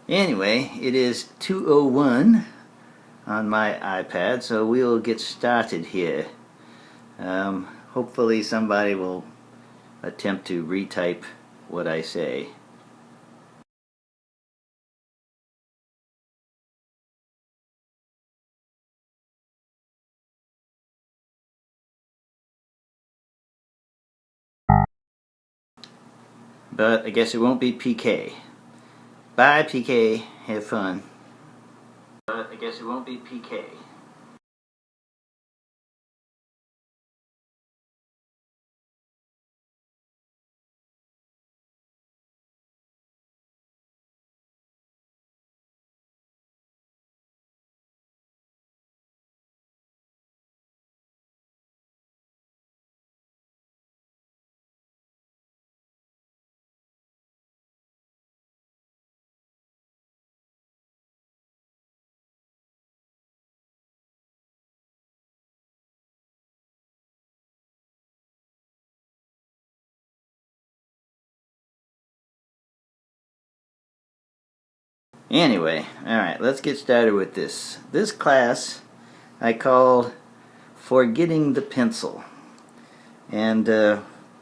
Anyway, it is 2:01 on my iPad, so we'll get started here. Hopefully somebody will attempt to retype what I say. But I guess it won't be PK. Bye, PK. Have fun. But I guess it won't be PK. Anyway, alright, let's get started with this. This class I called Forgetting the Pencil. And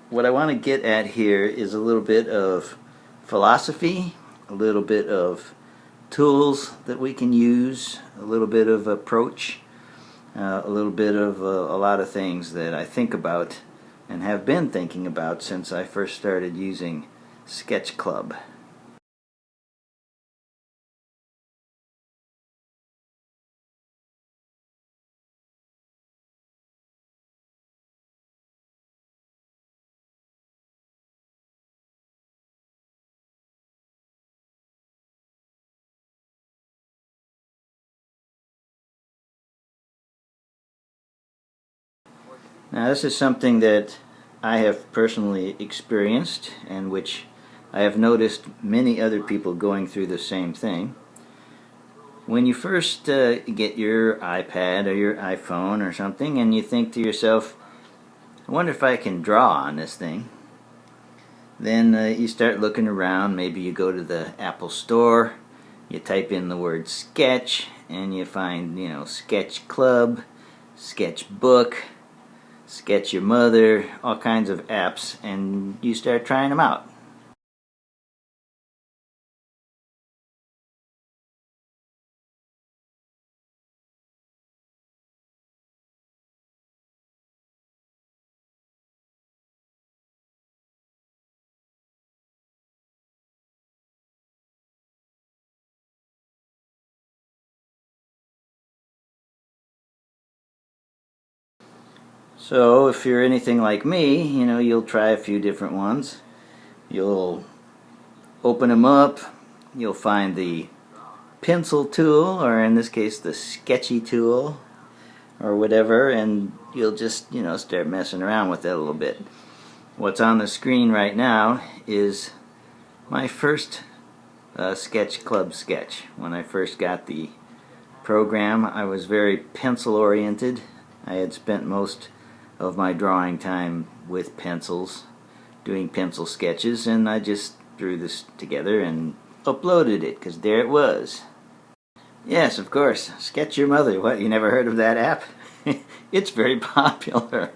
what I want to get at here is a little bit of philosophy, a little bit of tools that we can use, a little bit of approach, a little bit of a lot of things that I think about and have been thinking about since I first started using Sketch Club. Now this is something that I have personally experienced and which I have noticed many other people going through the same thing. When you first get your iPad or your iPhone or something and you think to yourself, I wonder if I can draw on this thing, then you start looking around. Maybe you go to the Apple Store, you type in the word sketch and you find, Sketch Club, Sketchbook, Sketch Your Mother, all kinds of apps, and you start trying them out. So if you're anything like me, you'll try a few different ones. You'll open them up, you'll find the pencil tool, or in this case the sketchy tool, or whatever, and you'll just, start messing around with it a little bit. What's on the screen right now is my first Sketch Club sketch. When I first got the program, I was very pencil oriented. I had spent most of my drawing time with pencils, doing pencil sketches, and I just threw this together and uploaded it, because there it was. Yes, of course, Sketch Your Mother. What, you never heard of that app? It's very popular.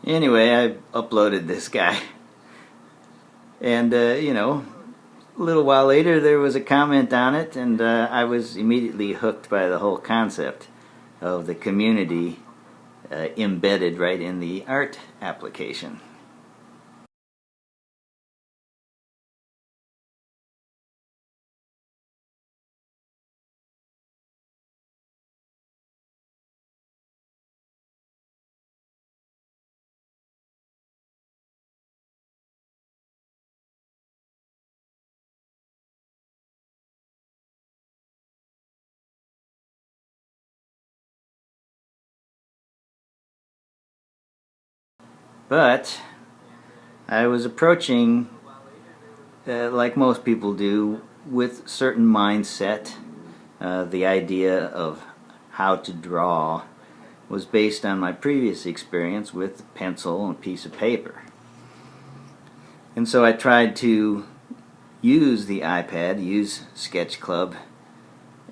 Anyway, I uploaded this guy. And, a little while later there was a comment on it, and I was immediately hooked by the whole concept of the community embedded right in the art application. But I was approaching, like most people do, with certain mindset, the idea of how to draw was based on my previous experience with pencil and piece of paper. And so I tried to use the iPad, use Sketch Club,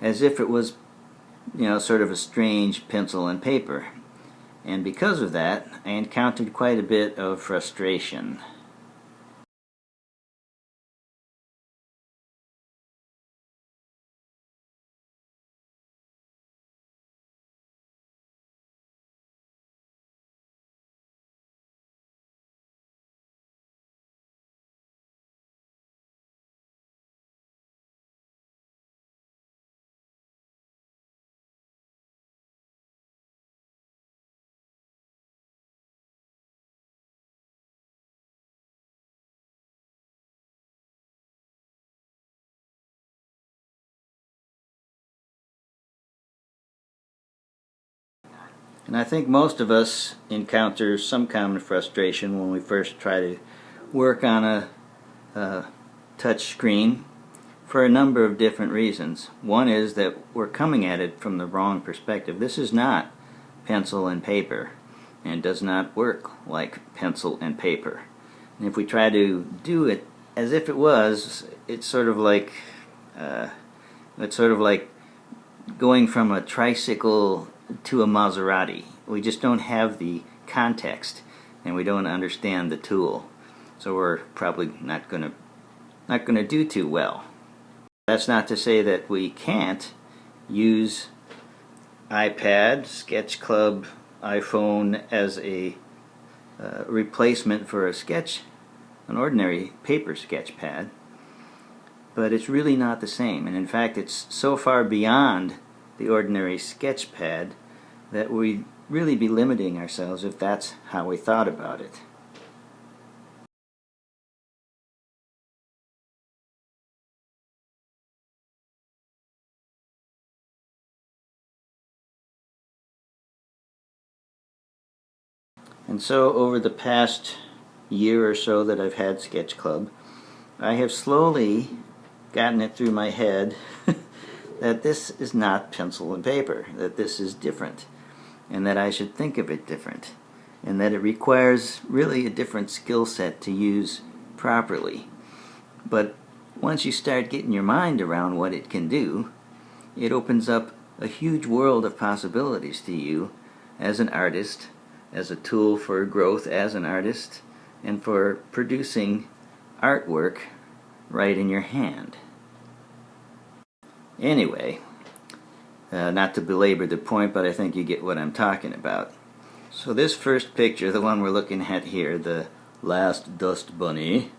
as if it was, sort of a strange pencil and paper. And because of that, I encountered quite a bit of frustration. And I think most of us encounter some common frustration when we first try to work on a touch screen for a number of different reasons. One is that we're coming at it from the wrong perspective. This is not pencil and paper, and does not work like pencil and paper. And if we try to do it as if it was, it's sort of like going from a tricycle to a Maserati. We just don't have the context, and we don't understand the tool, so we're probably not going to do too well. That's not to say that we can't use iPad, Sketch Club, iPhone as a replacement for an ordinary paper sketch pad, but it's really not the same. And in fact, it's so far beyond the ordinary sketch pad that we'd really be limiting ourselves if that's how we thought about it. And so over the past year or so that I've had Sketch Club, I have slowly gotten it through my head that this is not pencil and paper, that this is different, and that I should think of it different, and that it requires really a different skill set to use properly. But once you start getting your mind around what it can do, it opens up a huge world of possibilities to you as an artist, as a tool for growth as an artist, and for producing artwork right in your hand. Anyway, not to belabor the point, but I think you get what I'm talking about. So this first picture, the one we're looking at here, the last dust bunny,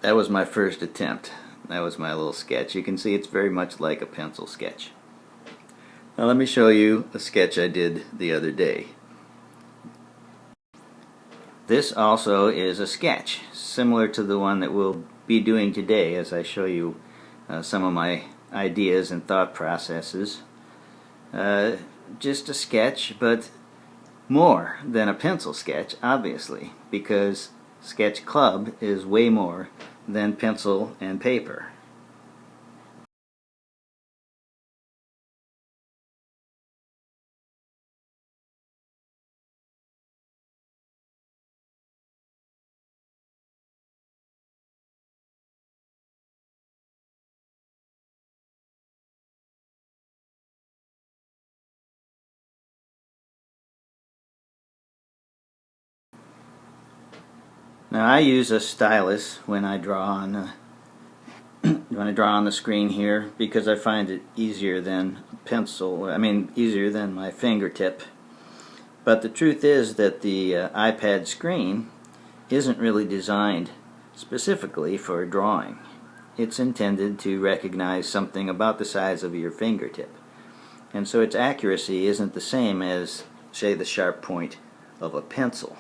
that was my first attempt. That was my little sketch. You can see it's very much like a pencil sketch. Now let me show you a sketch I did the other day. This also is a sketch, similar to the one that we'll be doing today as I show you some of my ideas and thought processes. Just a sketch, but more than a pencil sketch, obviously, because Sketch Club is way more than pencil and paper. Now I use a stylus when I draw on the screen here, because I find it easier than easier than my fingertip. But the truth is that the iPad screen isn't really designed specifically for drawing. It's intended to recognize something about the size of your fingertip. And so its accuracy isn't the same as, say, the sharp point of a pencil.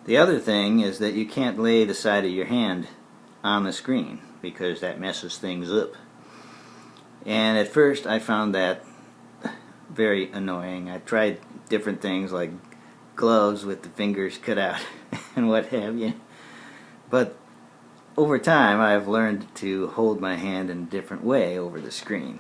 The other thing is that you can't lay the side of your hand on the screen, because that messes things up. And at first I found that very annoying. I tried different things like gloves with the fingers cut out and what have you. But over time I've learned to hold my hand in a different way over the screen.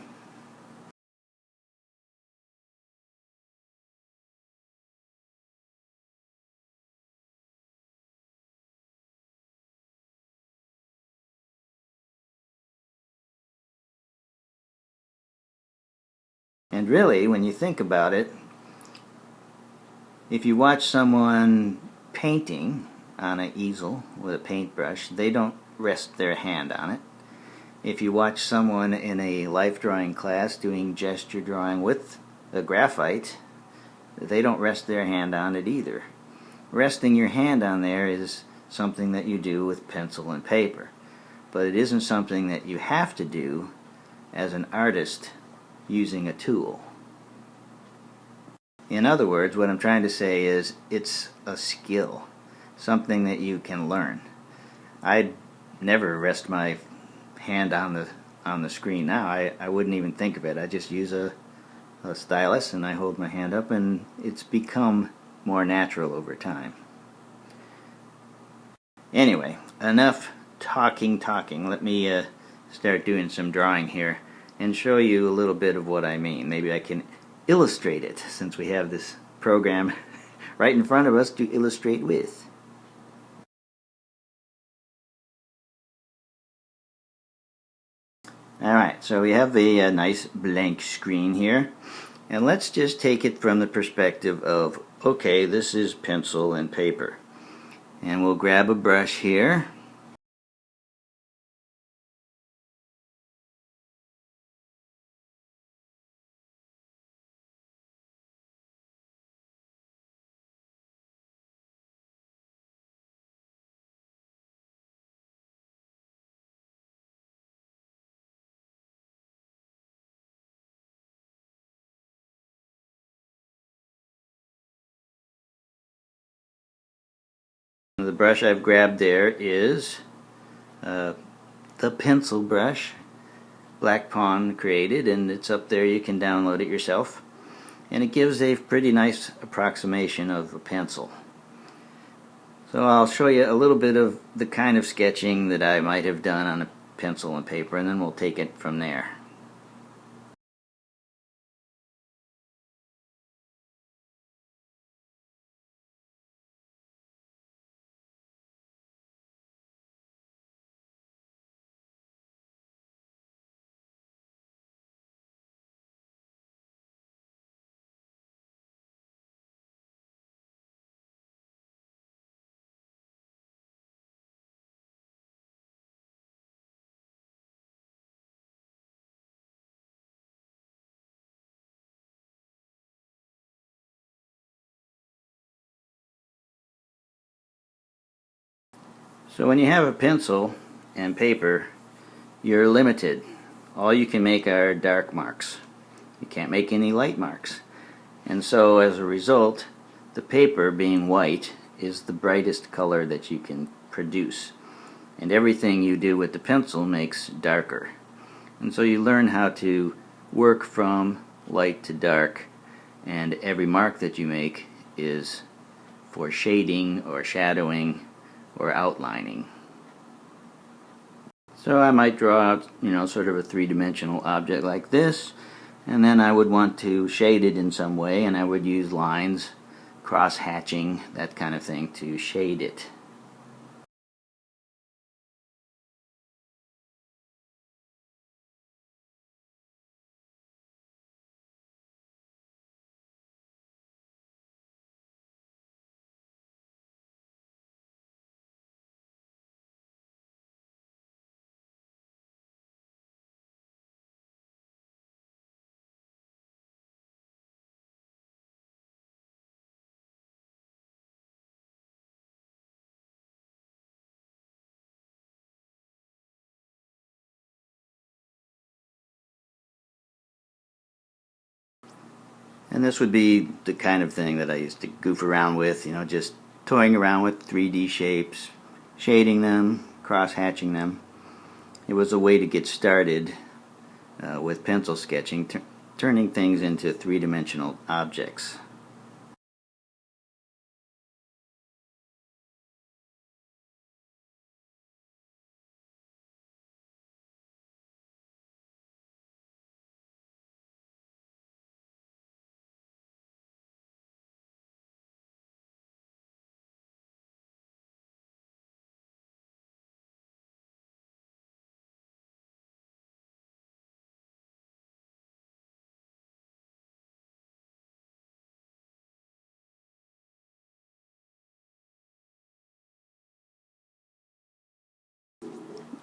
And really, when you think about it, if you watch someone painting on an easel with a paintbrush, they don't rest their hand on it. If you watch someone in a life drawing class doing gesture drawing with a graphite, they don't rest their hand on it either. Resting your hand on there is something that you do with pencil and paper, but it isn't something that you have to do as an artist using a tool. In other words, what I'm trying to say is it's a skill, something that you can learn. I'd never rest my hand on the screen now. I wouldn't even think of it. I just use a stylus and I hold my hand up, and it's become more natural over time. Anyway, enough talking. Let me start doing some drawing here and show you a little bit of what I mean. Maybe I can illustrate it, since we have this program right in front of us to illustrate with. Alright, so we have a nice blank screen here, and let's just take it from the perspective of, okay, this is pencil and paper, and we'll grab a brush here. The brush I've grabbed there is the pencil brush Black Pawn created, and it's up there. You can download it yourself, and it gives a pretty nice approximation of a pencil. So I'll show you a little bit of the kind of sketching that I might have done on a pencil and paper, and then we'll take it from there. So when you have a pencil and paper, you're limited. All you can make are dark marks. You can't make any light marks. And so as a result, the paper, being white, is the brightest color that you can produce. And everything you do with the pencil makes darker. And so you learn how to work from light to dark, and every mark that you make is for shading or shadowing or outlining. So I might draw out, sort of a three-dimensional object like this, and then I would want to shade it in some way, and I would use lines, cross-hatching, that kind of thing to shade it. And this would be the kind of thing that I used to goof around with, just toying around with 3D shapes, shading them, cross-hatching them. It was a way to get started with pencil sketching, turning things into three-dimensional objects.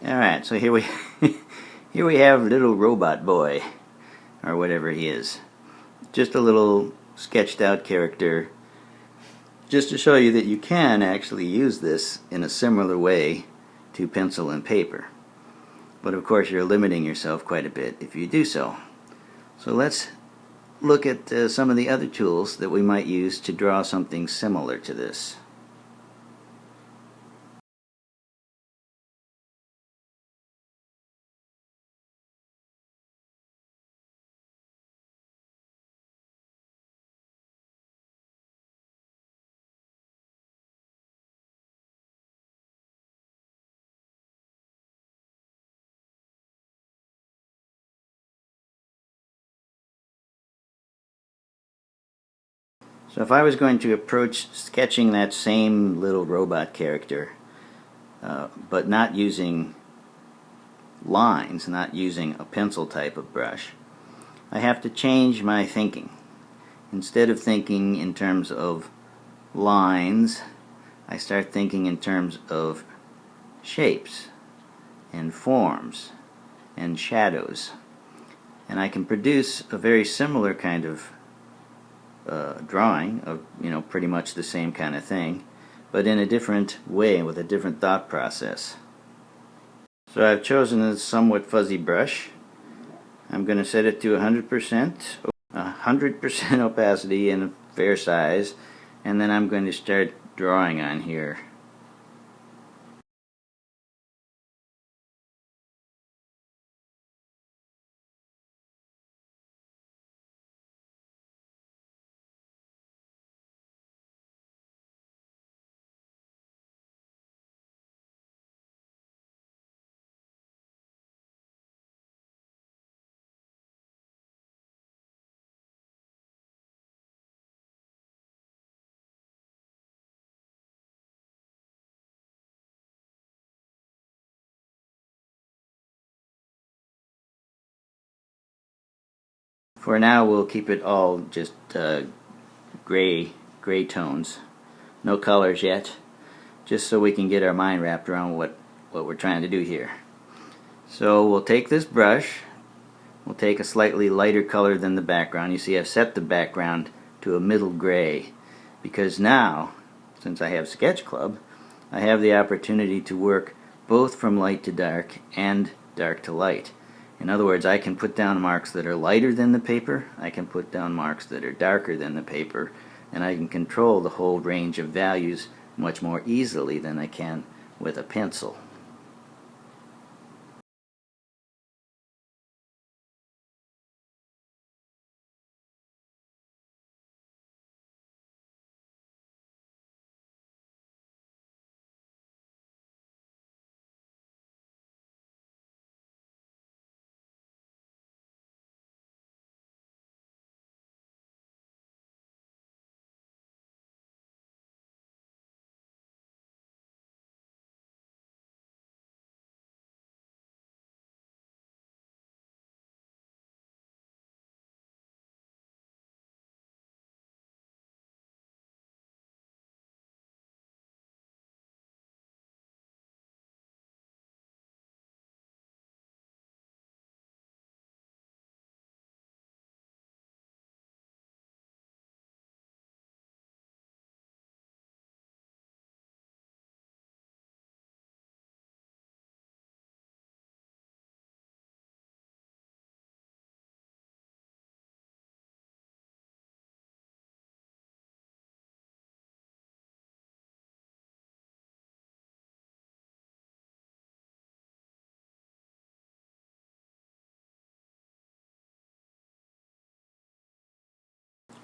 Alright, so here we here we have little robot boy, or whatever he is. Just a little sketched out character, just to show you that you can actually use this in a similar way to pencil and paper. But of course you're limiting yourself quite a bit if you do so. So let's look at some of the other tools that we might use to draw something similar to this. So if I was going to approach sketching that same little robot character, but not using lines, not using a pencil type of brush, I have to change my thinking. Instead of thinking in terms of lines, I start thinking in terms of shapes and forms and shadows. And I can produce a very similar kind of drawing of, pretty much the same kind of thing, but in a different way with a different thought process. So I've chosen a somewhat fuzzy brush. I'm going to set it to 100% opacity and a fair size, and then I'm going to start drawing on here. For now, we'll keep it all just gray tones. No colors yet, just so we can get our mind wrapped around what we're trying to do here. So we'll take this brush, we'll take a slightly lighter color than the background. You see I've set the background to a middle gray, because now, since I have Sketch Club, I have the opportunity to work both from light to dark and dark to light. In other words, I can put down marks that are lighter than the paper, I can put down marks that are darker than the paper, and I can control the whole range of values much more easily than I can with a pencil.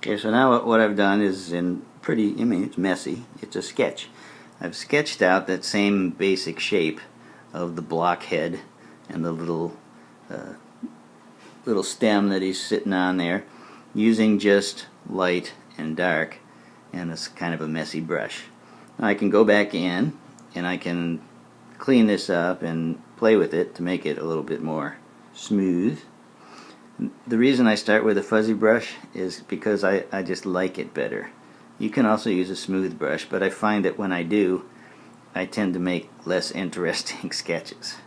Okay, so now what I've done is it's messy, it's a sketch. I've sketched out that same basic shape of the block head and the little stem that he's sitting on there, using just light and dark and this kind of a messy brush. Now I can go back in and I can clean this up and play with it to make it a little bit more smooth. The reason I start with a fuzzy brush is because I just like it better. You can also use a smooth brush, but I find that when I do, I tend to make less interesting sketches.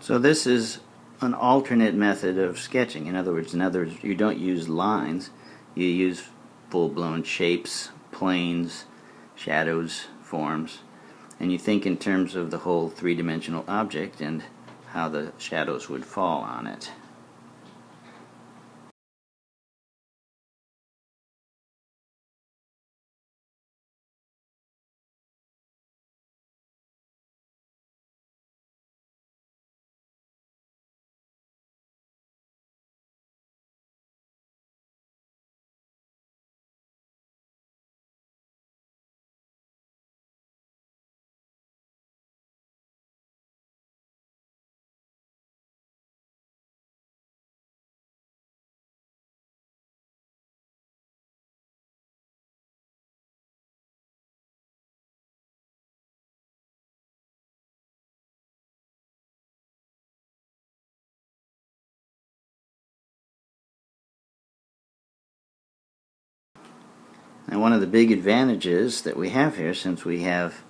So this is an alternate method of sketching. In other words, you don't use lines, you use full-blown shapes, planes, shadows, forms, and you think in terms of the whole three-dimensional object and how the shadows would fall on it. And one of the big advantages that we have here, since we have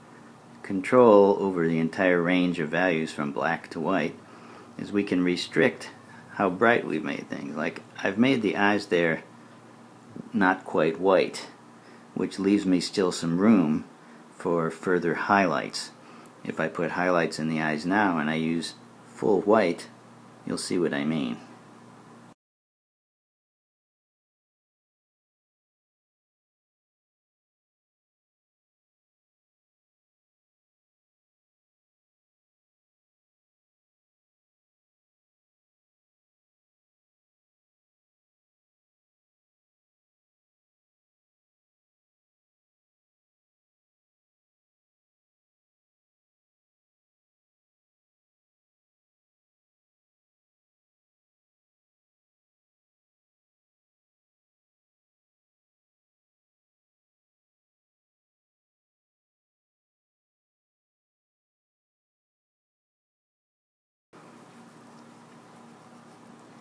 control over the entire range of values from black to white, is we can restrict how bright we've made things. Like, I've made the eyes there not quite white, which leaves me still some room for further highlights. If I put highlights in the eyes now and I use full white, you'll see what I mean.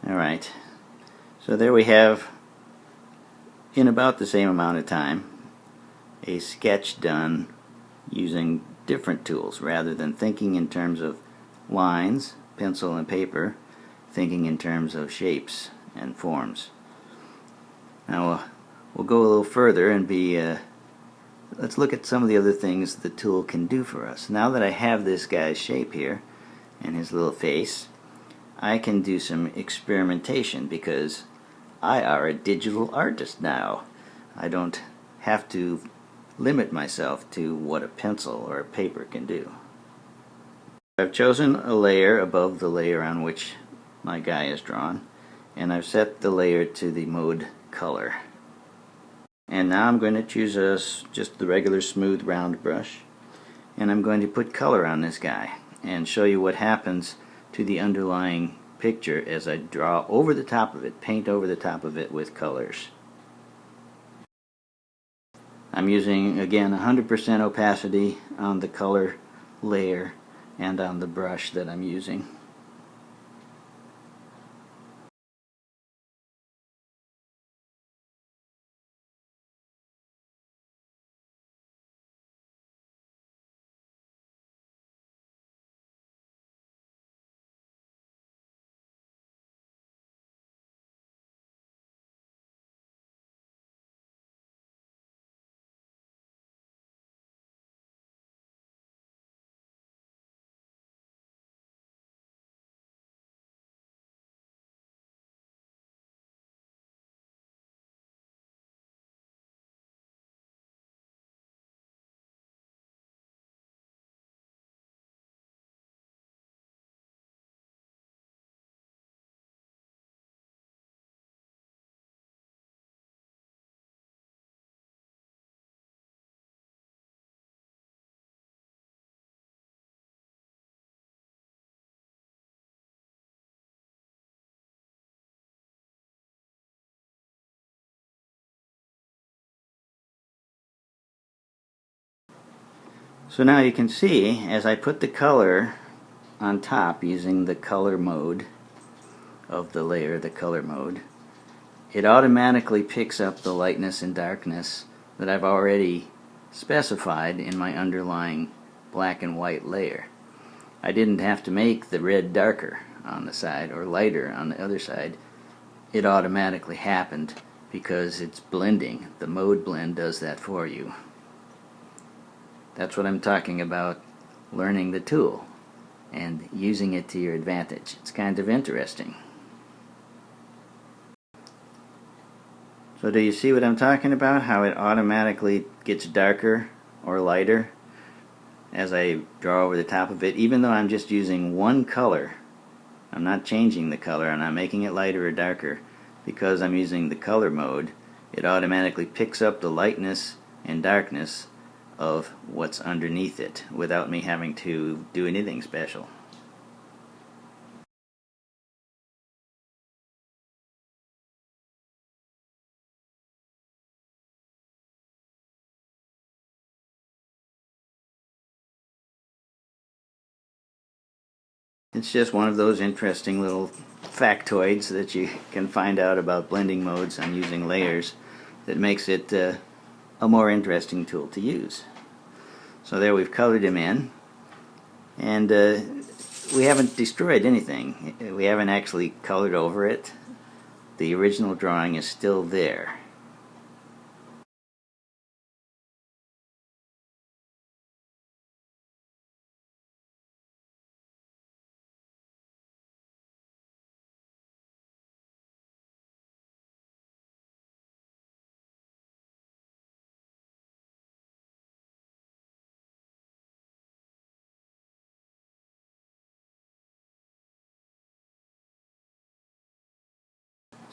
Alright, so there we have, in about the same amount of time, a sketch done using different tools rather than thinking in terms of lines, pencil and paper, thinking in terms of shapes and forms. Now we'll go a little further and let's look at some of the other things the tool can do for us. Now that I have this guy's shape here and his little face, I can do some experimentation because I are a digital artist now. I don't have to limit myself to what a pencil or a paper can do. I've chosen a layer above the layer on which my guy is drawn, and I've set the layer to the mode color. And now I'm going to choose just the regular smooth round brush, and I'm going to put color on this guy and show you what happens to the underlying picture as I draw over the top of it, paint over the top of it with colors. I'm using, again, 100% opacity on the color layer and on the brush that I'm using. So now you can see, as I put the color on top using the color mode of the layer, the color mode, it automatically picks up the lightness and darkness that I've already specified in my underlying black and white layer. I didn't have to make the red darker on the side or lighter on the other side. It automatically happened because it's blending. The mode blend does that for you. That's what I'm talking about, learning the tool and using it to your advantage. It's kind of interesting. So do you see what I'm talking about? How it automatically gets darker or lighter as I draw over the top of it, even though I'm just using one color. I'm not changing the color, I'm not making it lighter or darker. Because I'm using the color mode, it automatically picks up the lightness and darkness of what's underneath it without me having to do anything special. It's just one of those interesting little factoids that you can find out about blending modes on using layers that makes it a more interesting tool to use. So there we've colored him in, and we haven't destroyed anything. We haven't actually colored over it. The original drawing is still there.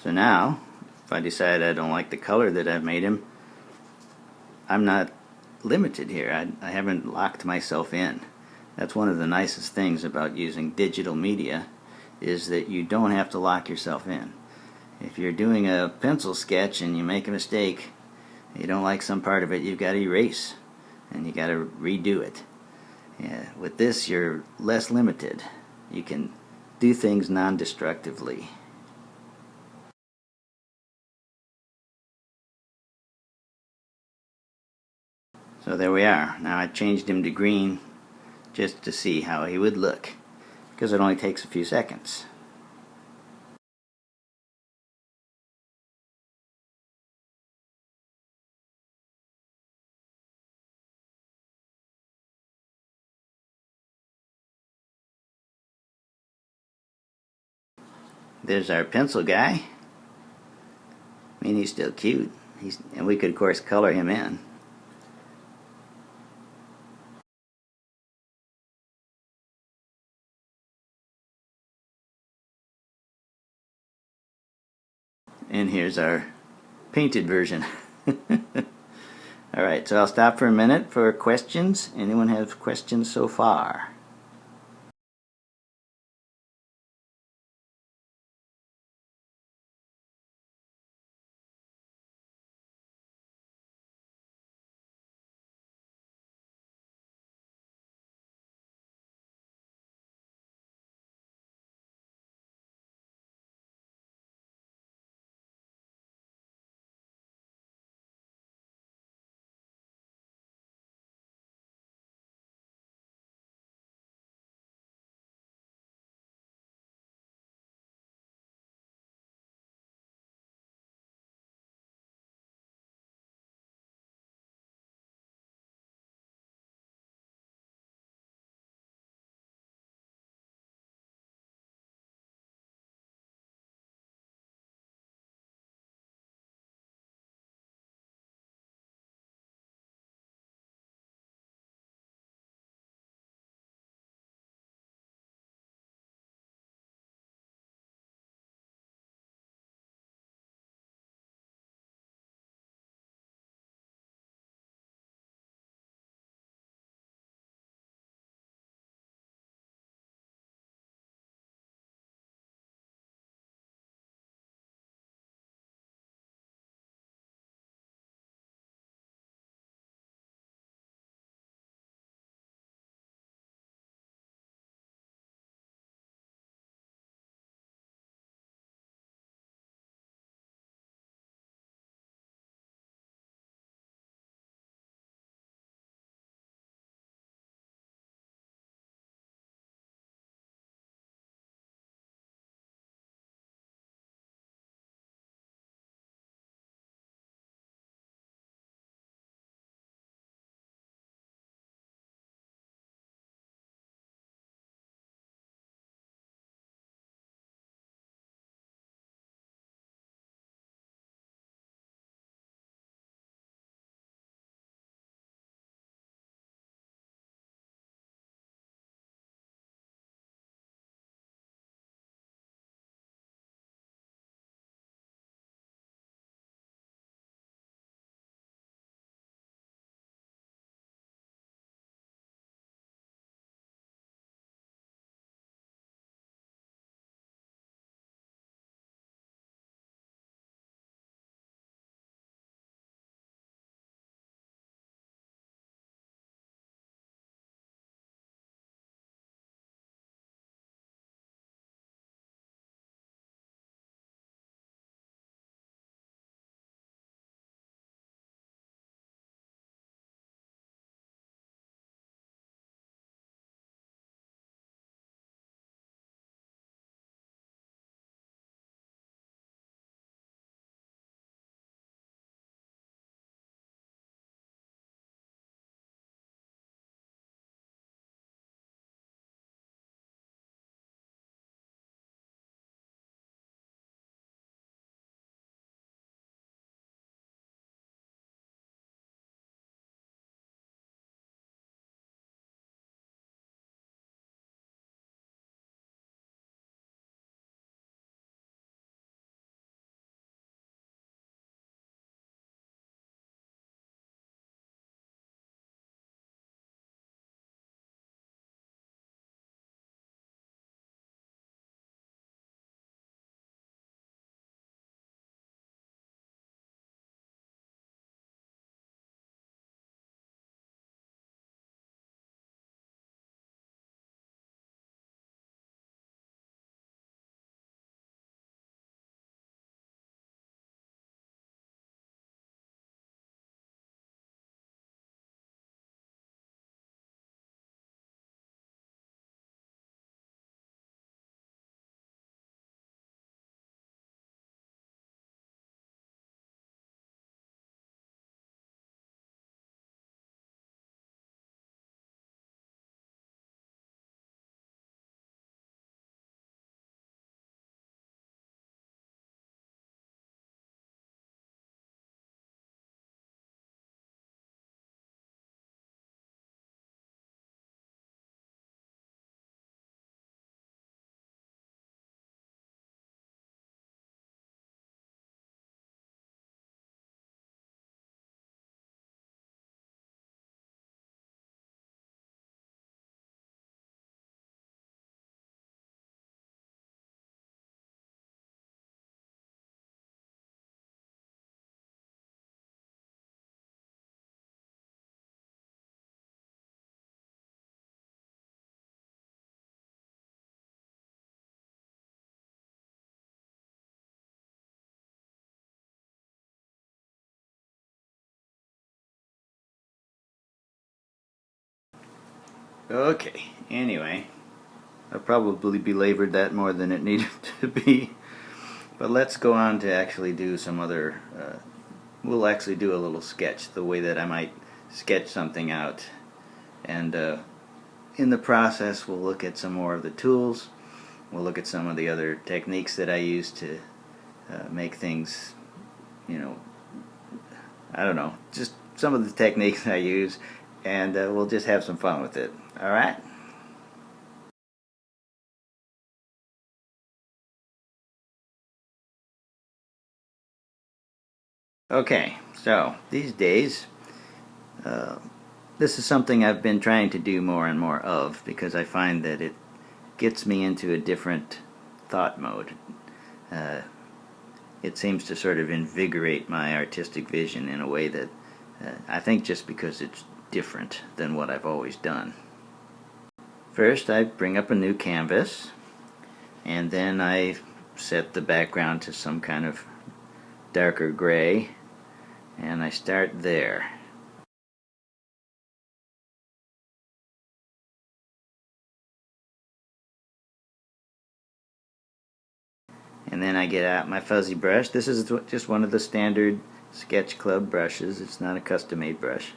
So now, if I decide I don't like the color that I've made him, I'm not limited here. I haven't locked myself in. That's one of the nicest things about using digital media, is that you don't have to lock yourself in. If you're doing a pencil sketch and you make a mistake, you don't like some part of it, you've got to erase and you got to redo it. Yeah, with this you're less limited. You can do things non-destructively. So there we are. Now I changed him to green just to see how he would look, because it only takes a few seconds. There's our pencil guy. I mean, he's still cute. And we could, of course, color him in. And here's our painted version. Alright, so I'll stop for a minute for questions. Anyone have questions so far? Okay, anyway, I probably belabored that more than it needed to be, but let's go on to actually do some other, we'll actually do a little sketch, the way that I might sketch something out, and in the process we'll look at some more of the tools, we'll look at some of the other techniques that I use to make things, you know, I don't know, just some of the techniques I use, and we'll just have some fun with it. Alright? Okay, so these days, this is something I've been trying to do more and more of because I find that it gets me into a different thought mode. It seems to sort of invigorate my artistic vision in a way that I think just because it's different than what I've always done. First, I bring up a new canvas, and then I set the background to some kind of darker gray, and I start there. And then I get out my fuzzy brush. This is just one of the standard Sketch Club brushes. It's not a custom-made brush.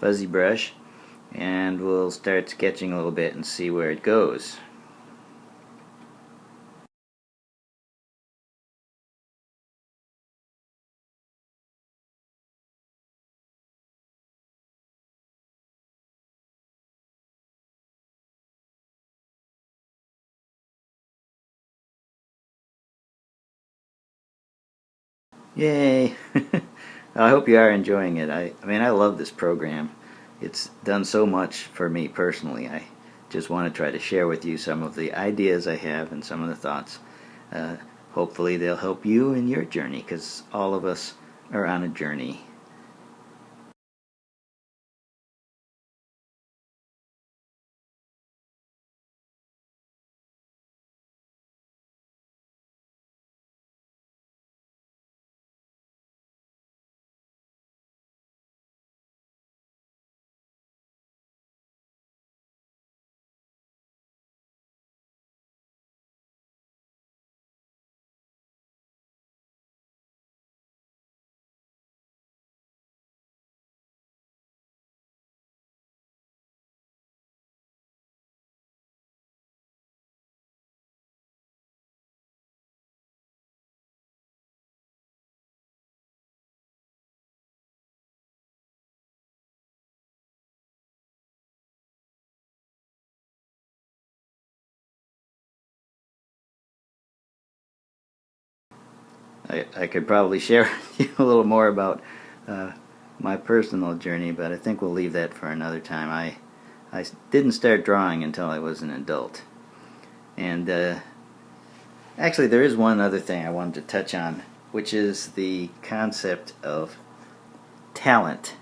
Fuzzy brush. And we'll start sketching a little bit and see where it goes. Yay! I hope you are enjoying it. I mean, I love this program. It's done so much for me personally. I just want to try to share with you some of the ideas I have and some of the thoughts. Hopefully they'll help you in your journey, because all of us are on a journey. I could probably share with you a little more about my personal journey, but I think we'll leave that for another time. I didn't start drawing until I was an adult. And actually, there is one other thing I wanted to touch on, which is the concept of talent.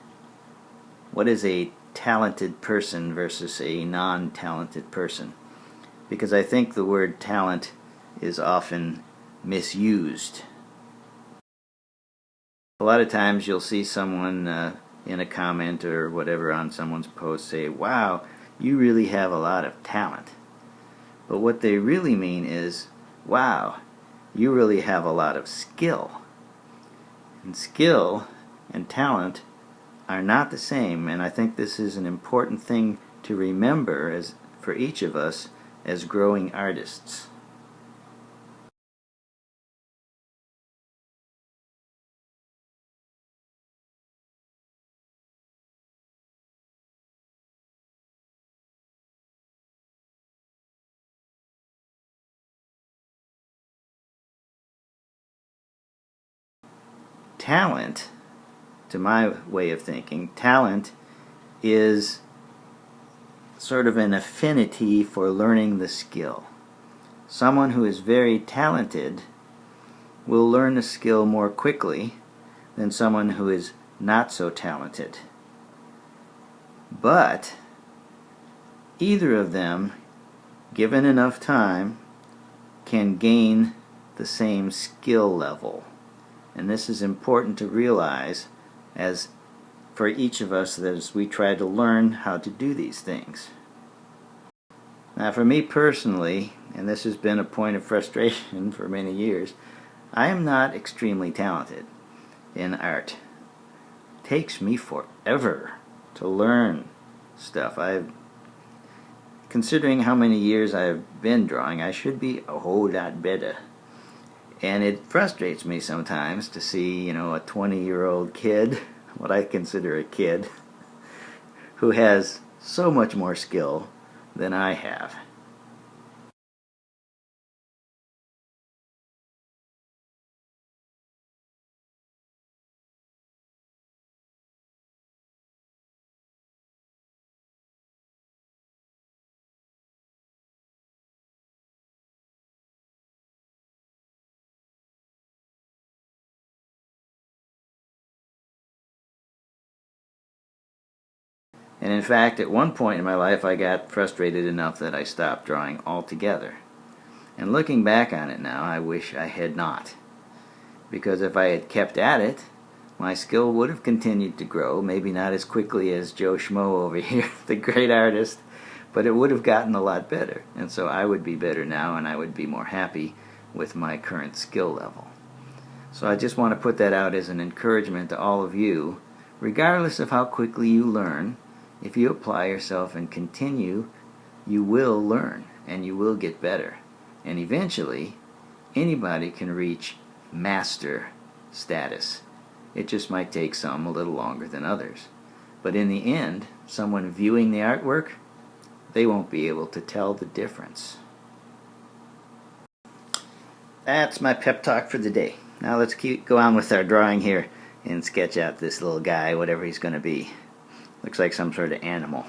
What is a talented person versus a non-talented person? Because I think the word talent is often misused. A lot of times you'll see someone in a comment or whatever on someone's post say, "Wow, you really have a lot of talent." But what they really mean is, "Wow, you really have a lot of skill." And skill and talent are not the same, and I think this is an important thing to remember as for each of us as growing artists. Talent, to my way of thinking, talent is sort of an affinity for learning the skill. Someone who is very talented will learn the skill more quickly than someone who is not so talented. But either of them, given enough time, can gain the same skill level. And this is important to realize as for each of us as we try to learn how to do these things. Now for me personally, and this has been a point of frustration for many years, I am not extremely talented in art. It takes me forever to learn stuff. Considering how many years I've been drawing, I should be a whole lot better. And it frustrates me sometimes to see, a 20-year-old kid, what I consider a kid, who has so much more skill than I have. And in fact, at one point in my life, I got frustrated enough that I stopped drawing altogether. And looking back on it now, I wish I had not. Because if I had kept at it, my skill would have continued to grow, maybe not as quickly as Joe Schmo over here, the great artist, but it would have gotten a lot better. And so I would be better now, and I would be more happy with my current skill level. So I just want to put that out as an encouragement to all of you, regardless of how quickly you learn. If you apply yourself and continue, you will learn and you will get better. And eventually, anybody can reach master status. It just might take some a little longer than others. But in the end, someone viewing the artwork, they won't be able to tell the difference. That's my pep talk for the day. Now let's go on with our drawing here and sketch out this little guy, whatever he's going to be. Looks like some sort of animal.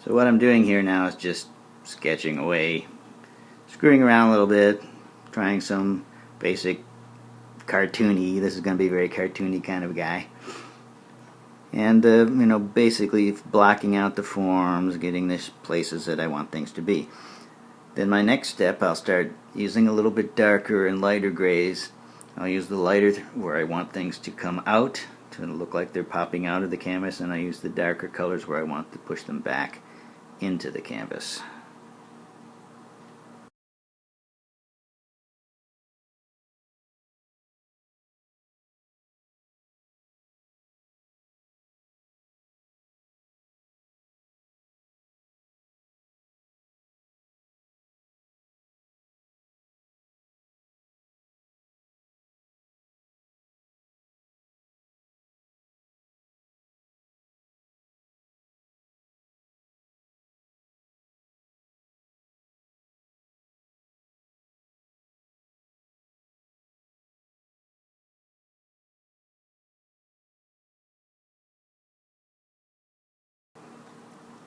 So what I'm doing here now is just sketching away, screwing around a little bit, trying some basic cartoony, this is going to be a very cartoony kind of guy. And, basically blocking out the forms, getting the places that I want things to be. Then my next step, I'll start using a little bit darker and lighter grays. I'll use the lighter where I want things to come out, to look like they're popping out of the canvas, and I use the darker colors where I want to push them back into the canvas.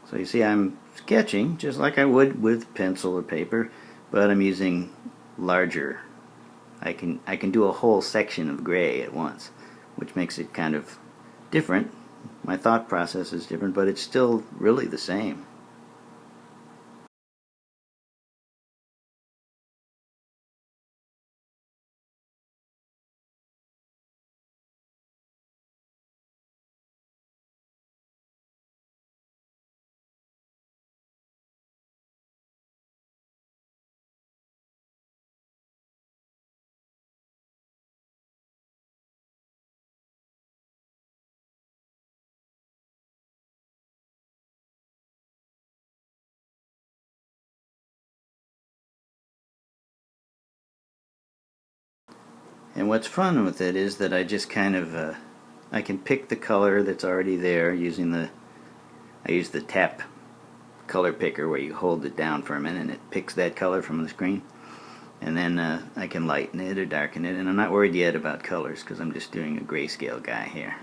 So you see I'm sketching just like I would with pencil or paper, but I'm using larger. I can do a whole section of gray at once, which makes it kind of different. My thought process is different, but it's still really the same. And what's fun with it is that I just kind of I can pick the color that's already there using I use the tap color picker where you hold it down for a minute and it picks that color from the screen, and then I can lighten it or darken it, and I'm not worried yet about colors because I'm just doing a grayscale guy here.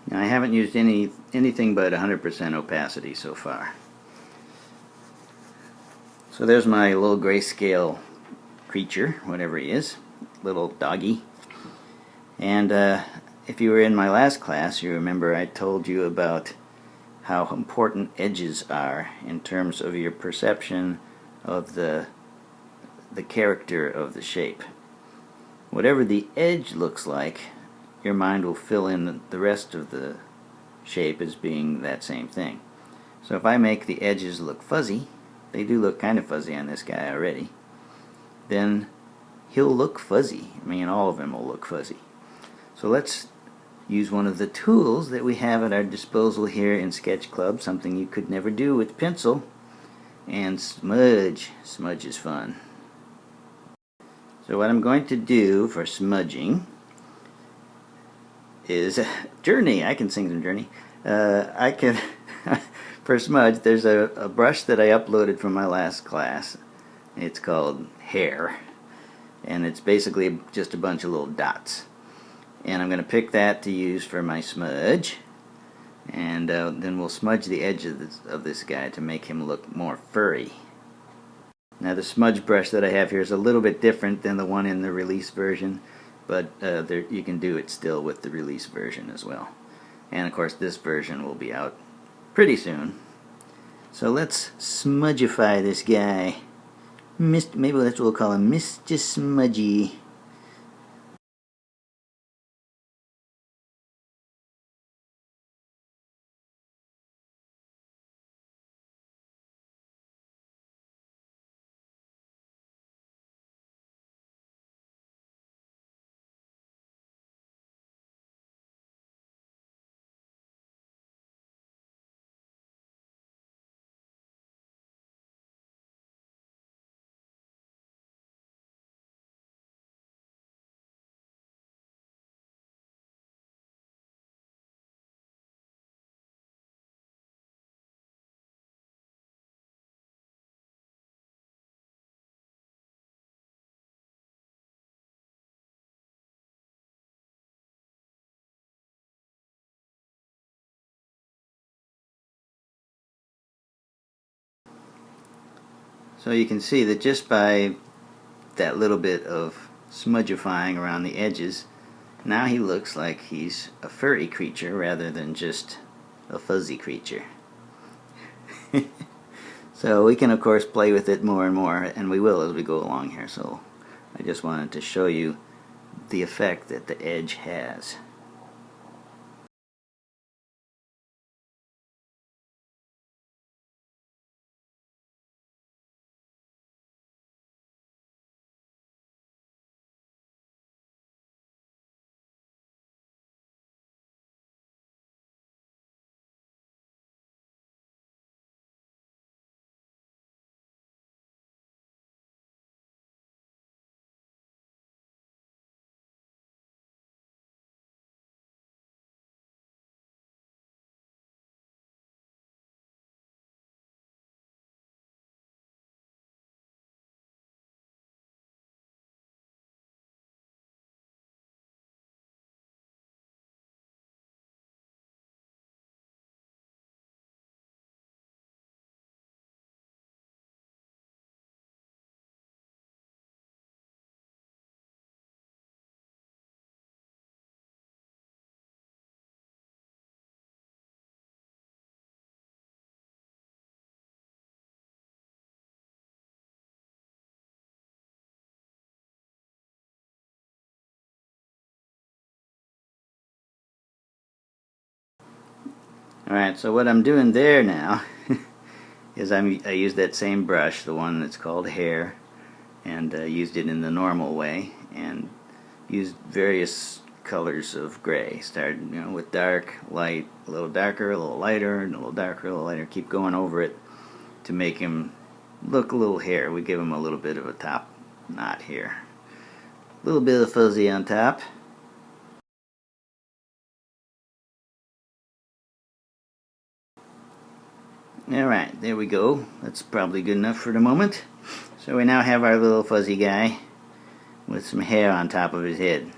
Now, I haven't used anything but 100% opacity so far. So there's my little grayscale creature, whatever he is, little doggy. And if you were in my last class, you remember I told you about how important edges are in terms of your perception of the character of the shape. Whatever the edge looks like, your mind will fill in the rest of the shape as being that same thing. So if I make the edges look fuzzy, they do look kind of fuzzy on this guy already, then he'll look fuzzy. I mean, all of them will look fuzzy. So let's use one of the tools that we have at our disposal here in Sketch Club, something you could never do with pencil, and smudge. Smudge is fun. So what I'm going to do for smudging is Journey. I can sing some Journey. I can for smudge, there's a brush that I uploaded from my last class. It's called Hair, and it's basically just a bunch of little dots. And I'm going to pick that to use for my smudge, and then we'll smudge the edge of this guy to make him look more furry. Now the smudge brush that I have here is a little bit different than the one in the release version, but you can do it still with the release version as well. And of course this version will be out pretty soon. So let's smudgeify this guy. Maybe that's what we'll call him, Mr. Smudgy. So you can see that just by that little bit of smudgifying around the edges, now he looks like he's a furry creature rather than just a fuzzy creature. So we can of course play with it more and more, and we will as we go along here. So I just wanted to show you the effect that the edge has. Alright, so what I'm doing there now is I used that same brush, the one that's called hair, and used it in the normal way, and used various colors of gray. Started, with dark, light, a little darker, a little lighter, and a little darker, a little lighter. Keep going over it to make him look a little hair. We give him a little bit of a top knot here. A little bit of fuzzy on top. Alright, there we go. That's probably good enough for the moment. So we now have our little fuzzy guy with some hair on top of his head.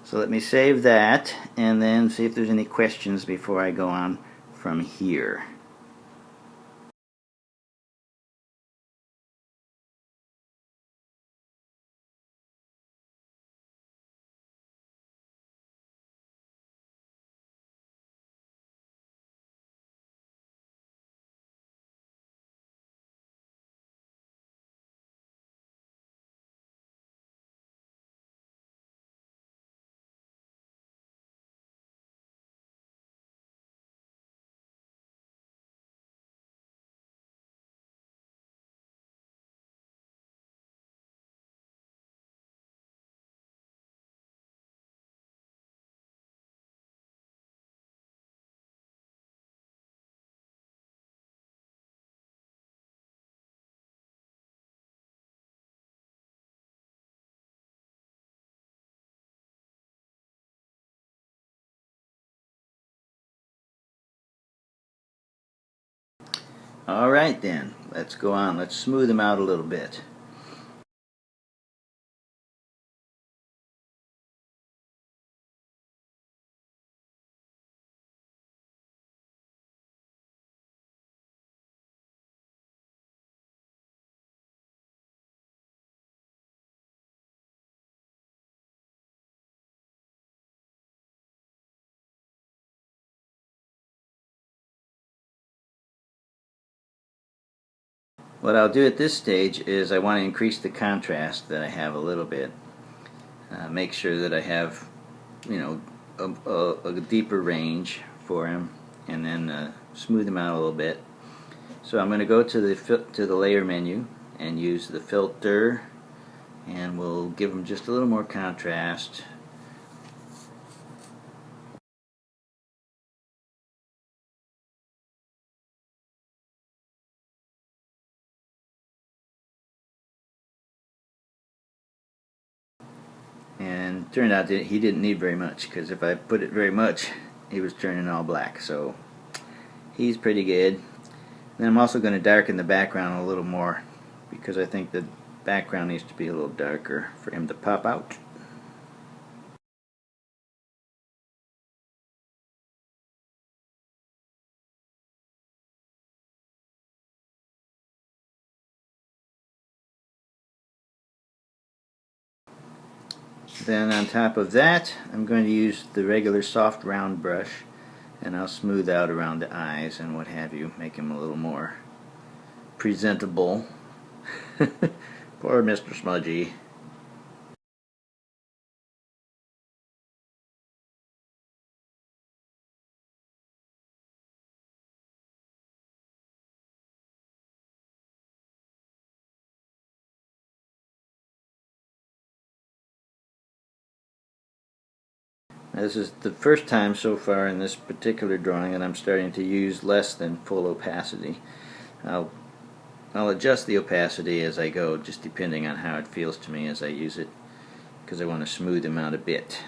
So let me save that and then see if there's any questions before I go on from here. Alright then, let's go on. Let's smooth him out a little bit. What I'll do at this stage is I want to increase the contrast that I have a little bit. Make sure that I have, a deeper range for him, and then smooth him out a little bit. So I'm going to go to the layer menu and use the filter, and we'll give him just a little more contrast. And turned out that he didn't need very much, because if I put it very much, he was turning all black. So he's pretty good. Then I'm also going to darken the background a little more, because I think the background needs to be a little darker for him to pop out. Then on top of that, I'm going to use the regular soft round brush, and I'll smooth out around the eyes and what have you, make him a little more presentable. Poor Mr. Smudgy. This is the first time so far in this particular drawing that I'm starting to use less than full opacity. I'll adjust the opacity as I go, just depending on how it feels to me as I use it, because I want to smooth him out a bit.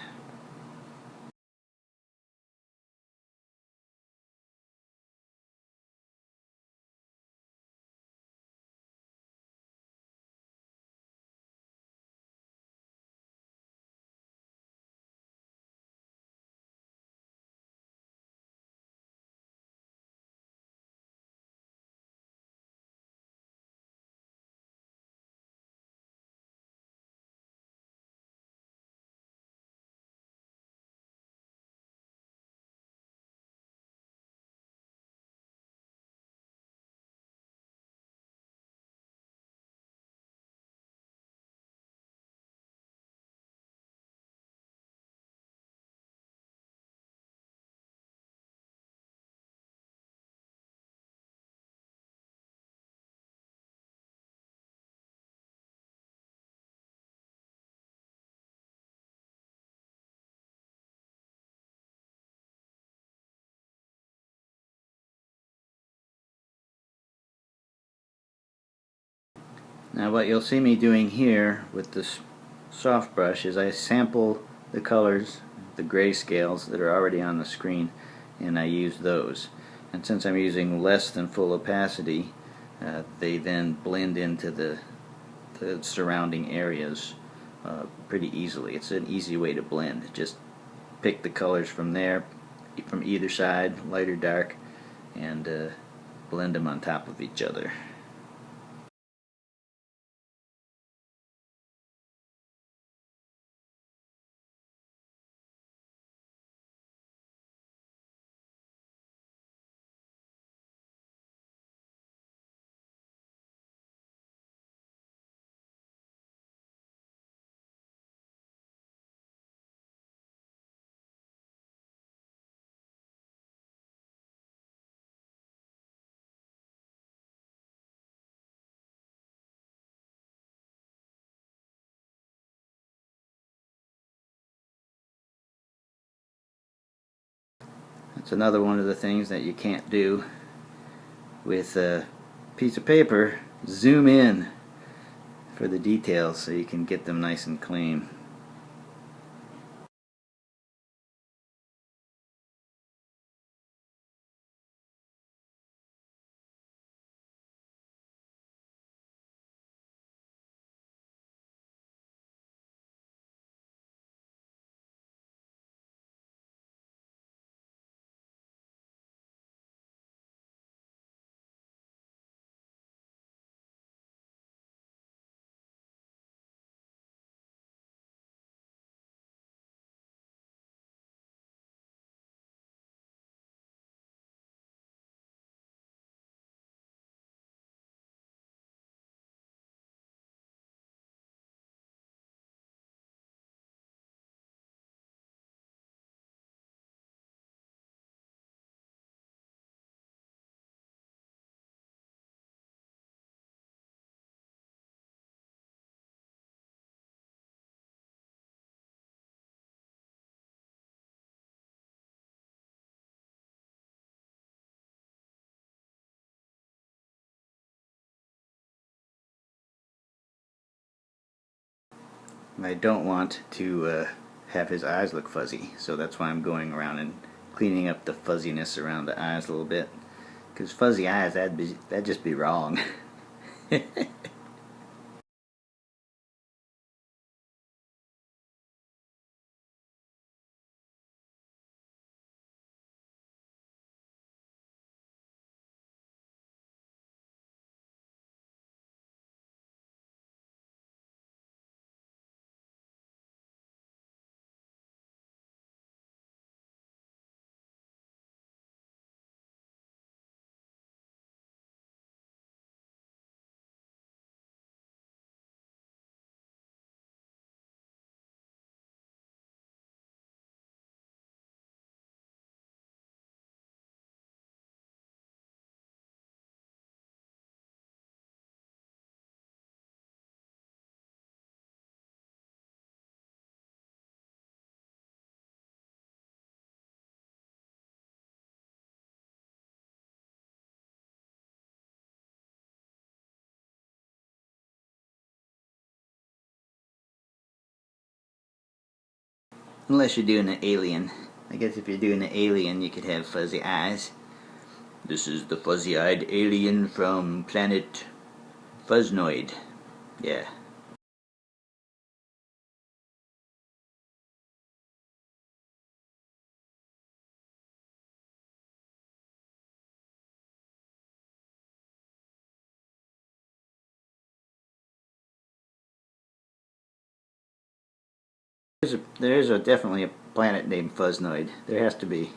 Now what you'll see me doing here with this soft brush is I sample the colors, the grayscales that are already on the screen, and I use those. And since I'm using less than full opacity, they then blend into the surrounding areas pretty easily. It's an easy way to blend. Just pick the colors from there, from either side, light or dark, and blend them on top of each other. That's another one of the things that you can't do with a piece of paper. Zoom in for the details so you can get them nice and clean. I don't want to have his eyes look fuzzy, so that's why I'm going around and cleaning up the fuzziness around the eyes a little bit. Because fuzzy eyes, that'd just be wrong. Unless you're doing an alien. I guess if you're doing an alien, you could have fuzzy eyes. This is the fuzzy-eyed alien from planet Fuznoid. Yeah. There's definitely a planet named Fuznoid. There has to be.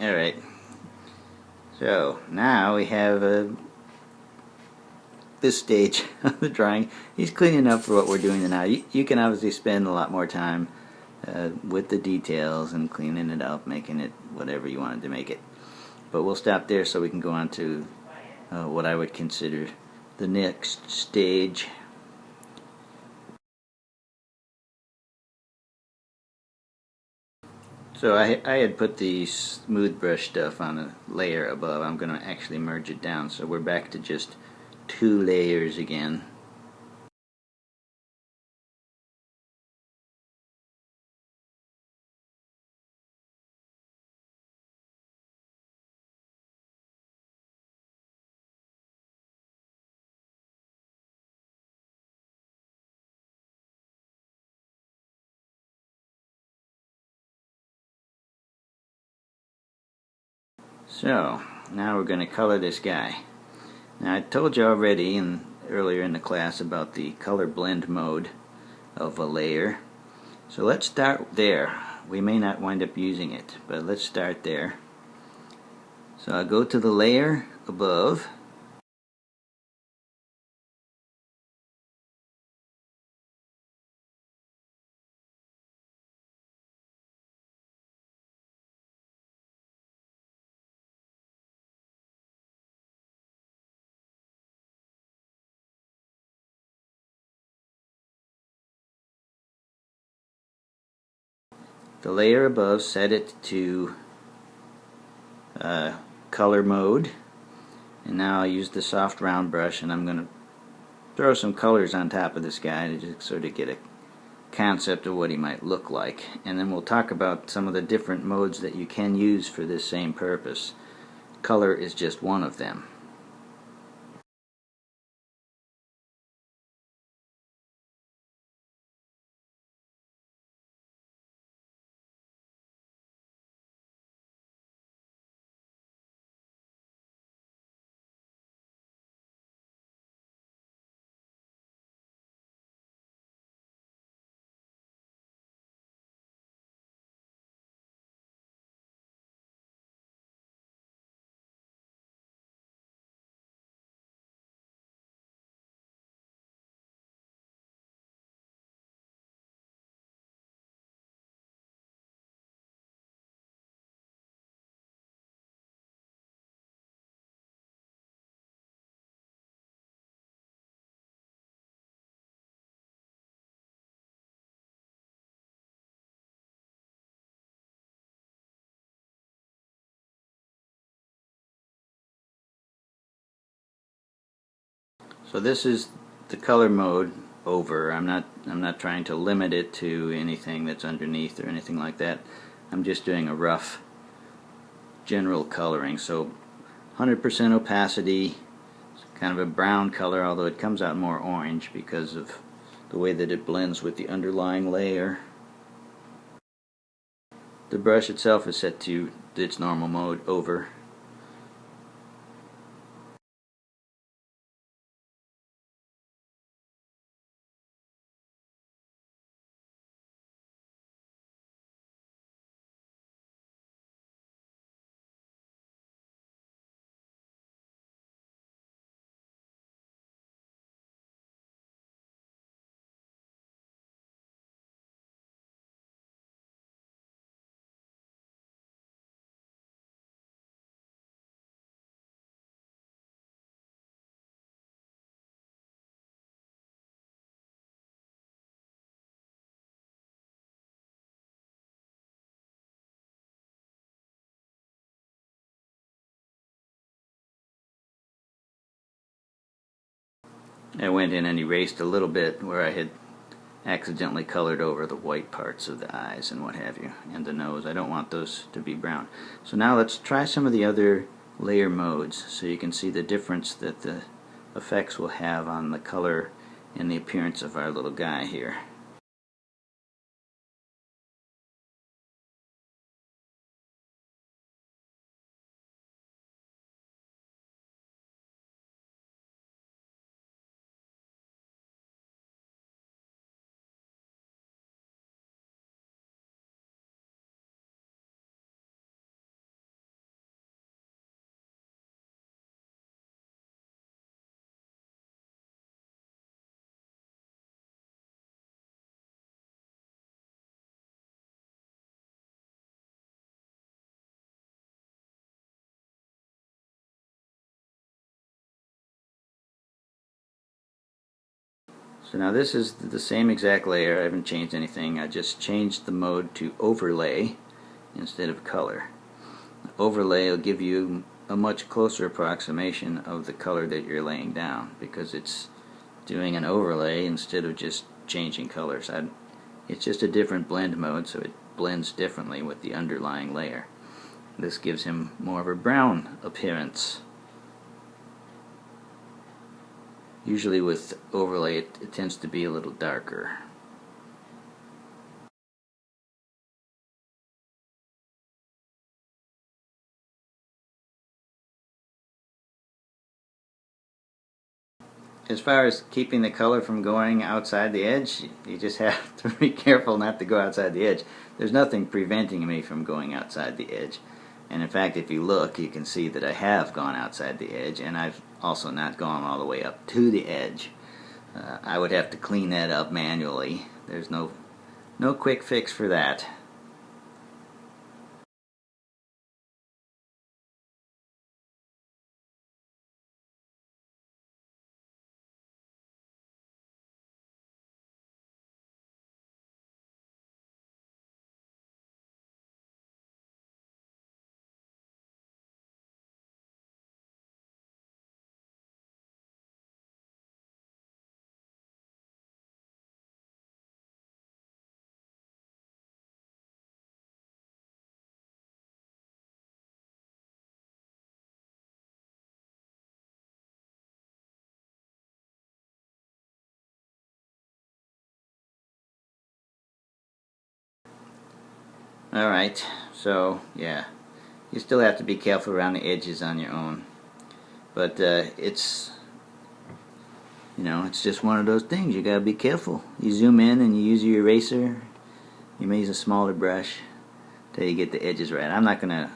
Alright, so now we have this stage of the drawing. He's cleaning up for what we're doing now. You can obviously spend a lot more time with the details and cleaning it up, making it whatever you wanted to make it. But we'll stop there so we can go on to what I would consider the next stage. So I had put the smooth brush stuff on a layer above. I'm going to actually merge it down, so we're back to just 2 layers again. So now we're going to color this guy. Now I told you already earlier in the class about the color blend mode of a layer. So let's start there. We may not wind up using it, but let's start there. So I'll go to the layer above. The layer above, set it to color mode, and now I'll use the soft round brush, and I'm going to throw some colors on top of this guy to just sort of get a concept of what he might look like. And then we'll talk about some of the different modes that you can use for this same purpose. Color is just one of them. So this is the color mode over. I'm not trying to limit it to anything that's underneath or anything like that. I'm just doing a rough general coloring. So 100% opacity, it's kind of a brown color, although it comes out more orange because of the way that it blends with the underlying layer. The brush itself is set to its normal mode, over. I went in and erased a little bit where I had accidentally colored over the white parts of the eyes and what have you, and the nose. I don't want those to be brown. So now let's try some of the other layer modes so you can see the difference that the effects will have on the color and the appearance of our little guy here. So now this is the same exact layer. I haven't changed anything. I just changed the mode to overlay instead of color. Overlay will give you a much closer approximation of the color that you're laying down because it's doing an overlay instead of just changing colors. It's just a different blend mode, so it blends differently with the underlying layer. This gives him more of a brown appearance. Usually with overlay it tends to be a little darker. As far as keeping the color from going outside the edge, you just have to be careful not to go outside the edge. There's nothing preventing me from going outside the edge. And in fact, if you look, you can see that I have gone outside the edge, and I've also not gone all the way up to the edge. I would have to clean that up manually. There's no quick fix for that. Alright, so yeah, you still have to be careful around the edges on your own. But it's just one of those things. You gotta be careful. You zoom in and you use your eraser. You may use a smaller brush till you get the edges right. I'm not gonna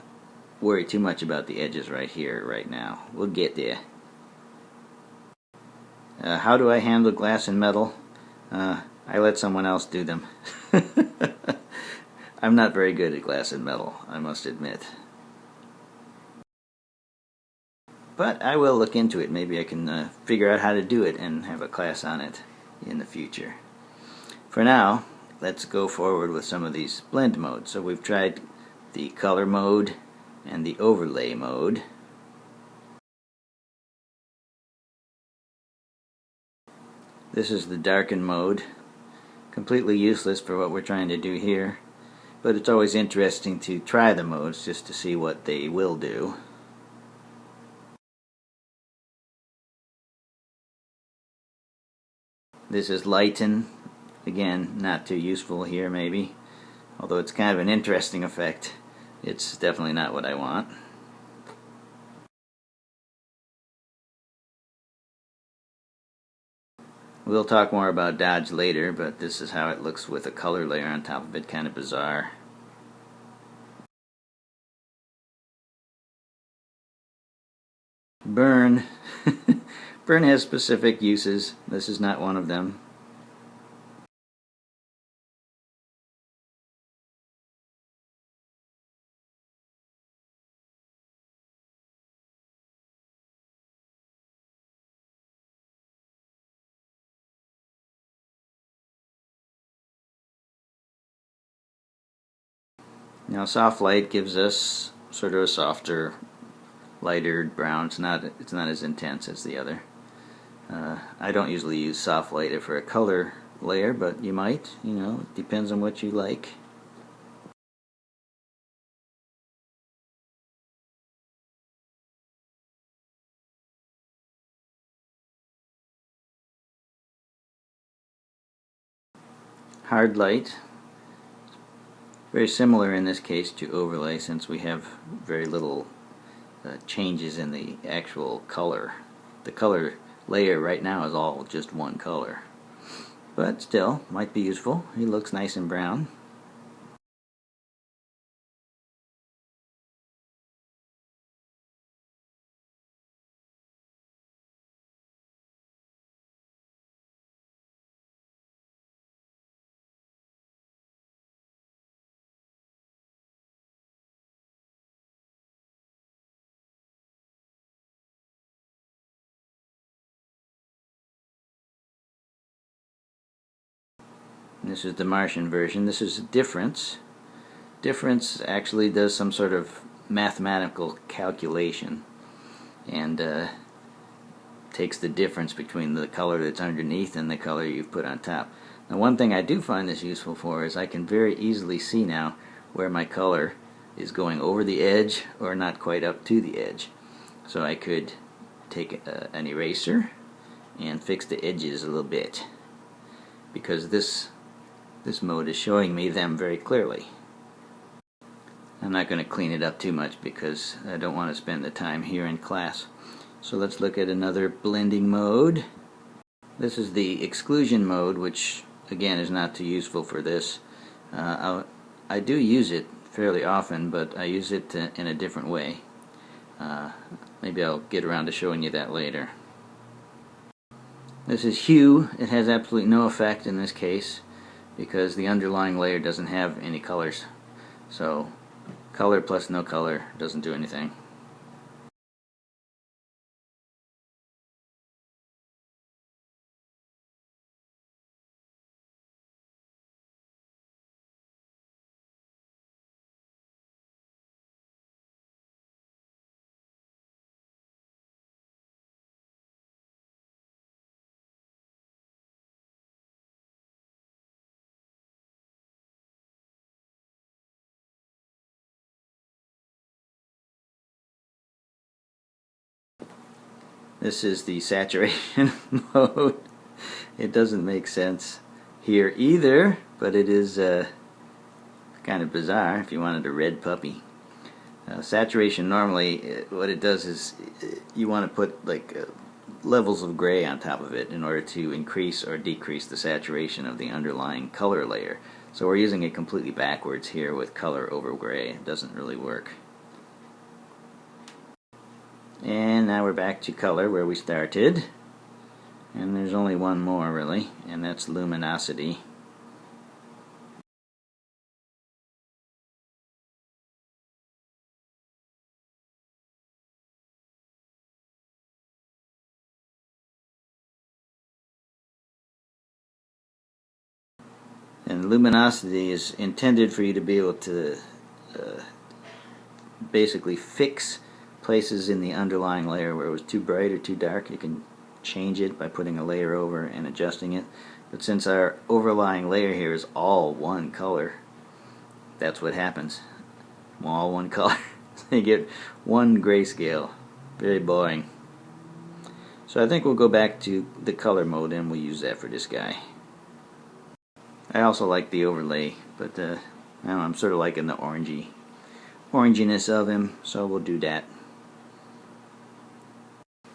worry too much about the edges right here, right now. We'll get there. How do I handle glass and metal? I let someone else do them. I'm not very good at glass and metal, I must admit. But I will look into it. Maybe I can figure out how to do it and have a class on it in the future. For now, let's go forward with some of these blend modes. So we've tried the color mode and the overlay mode. This is the darken mode. Completely useless for what we're trying to do here, but it's always interesting to try the modes just to see what they will do. This is lighten. Again, not too useful here maybe, although it's kind of an interesting effect. It's definitely not what I want. We'll talk more about dodge later, but this is how it looks with a color layer on top of it. Kind of bizarre. Burn. Burn has specific uses. This is not one of them. Now soft light gives us sort of a softer, lighter brown. It's not as intense as the other. I don't usually use soft light for a color layer, but you might. It depends on what you like. Hard light. Very similar in this case to overlay, since we have very little changes in the actual color. The color layer right now is all just one color, but still might be useful. He looks nice and brown. And this is the Martian version. This is a difference. Difference actually does some sort of mathematical calculation and takes the difference between the color that's underneath and the color you've put on top. Now, one thing I do find this useful for is I can very easily see now where my color is going over the edge or not quite up to the edge. So I could take an eraser and fix the edges a little bit, because this mode is showing me them very clearly. I'm not going to clean it up too much because I don't want to spend the time here in class. So let's look at another blending mode. This is the exclusion mode, which again is not too useful for this. I do use it fairly often, but I use it in a different way. Maybe I'll get around to showing you that later. This is hue. It has absolutely no effect in this case because the underlying layer doesn't have any colors. So color plus no color doesn't do anything. This is the saturation mode. It doesn't make sense here either, but it is kind of bizarre if you wanted a red puppy. Saturation, normally what it does is you want to put like levels of gray on top of it in order to increase or decrease the saturation of the underlying color layer. So we're using it completely backwards here with color over gray. It doesn't really work. And now we're back to color where we started, and there's only one more really, and that's luminosity. And luminosity is intended for you to be able to basically fix places in the underlying layer where it was too bright or too dark. You can change it by putting a layer over and adjusting it. But since our overlying layer here is all one color, that's what happens. All one color. You get one grayscale. Very boring. So I think we'll go back to the color mode and we'll use that for this guy. I also like the overlay, but I don't know, I'm sort of liking the oranginess of him, so we'll do that.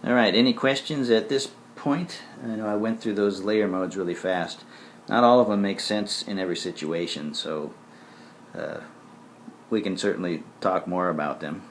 Alright, any questions at this point? I know I went through those layer modes really fast. Not all of them make sense in every situation, so we can certainly talk more about them.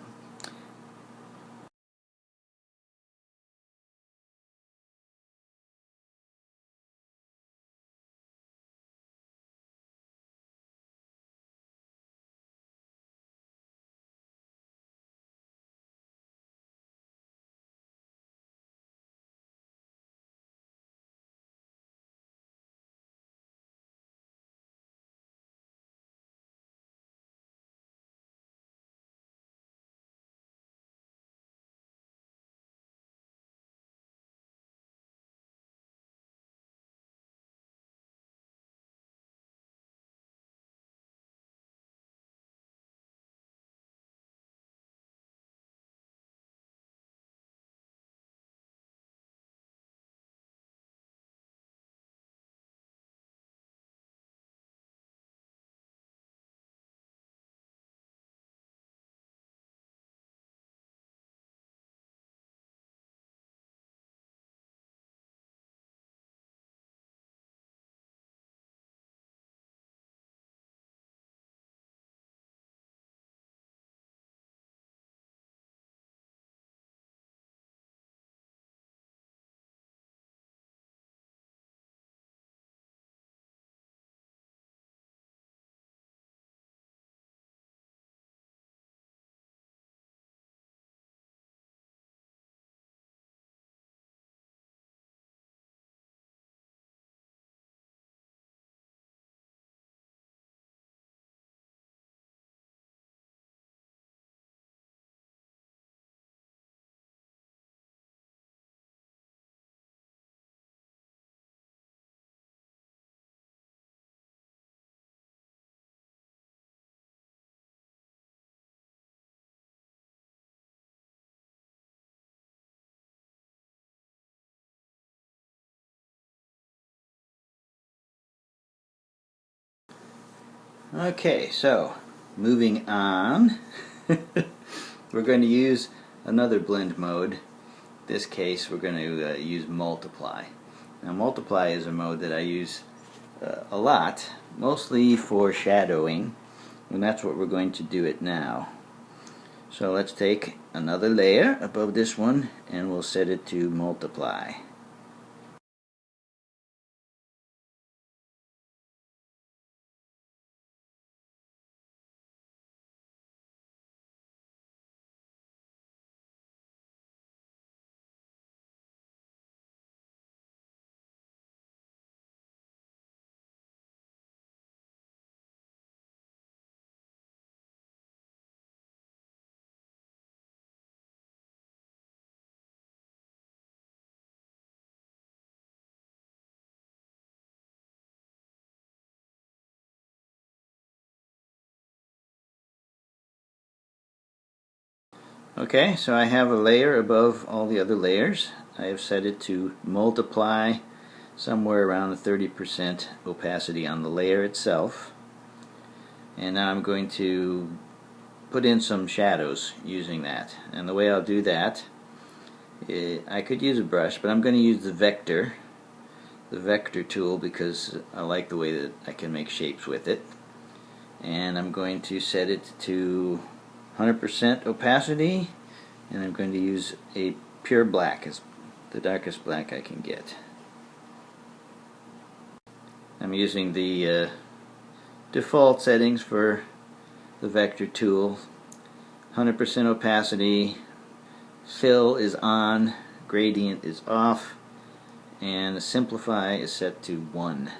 Okay, so moving on, we're going to use another blend mode. In this case, we're going to use multiply. Now, multiply is a mode that I use a lot, mostly for shadowing, and that's what we're going to do it now. So let's take another layer above this one and we'll set it to multiply. Okay, so I have a layer above all the other layers. I have set it to multiply somewhere around the 30% opacity on the layer itself. And now I'm going to put in some shadows using that. And the way I'll do that, I could use a brush, but I'm going to use the vector tool, because I like the way that I can make shapes with it. And I'm going to set it to 100% opacity, and I'm going to use a pure black, as the darkest black I can get. I'm using the default settings for the vector tool. 100% opacity, fill is on, gradient is off, and simplify is set to 1.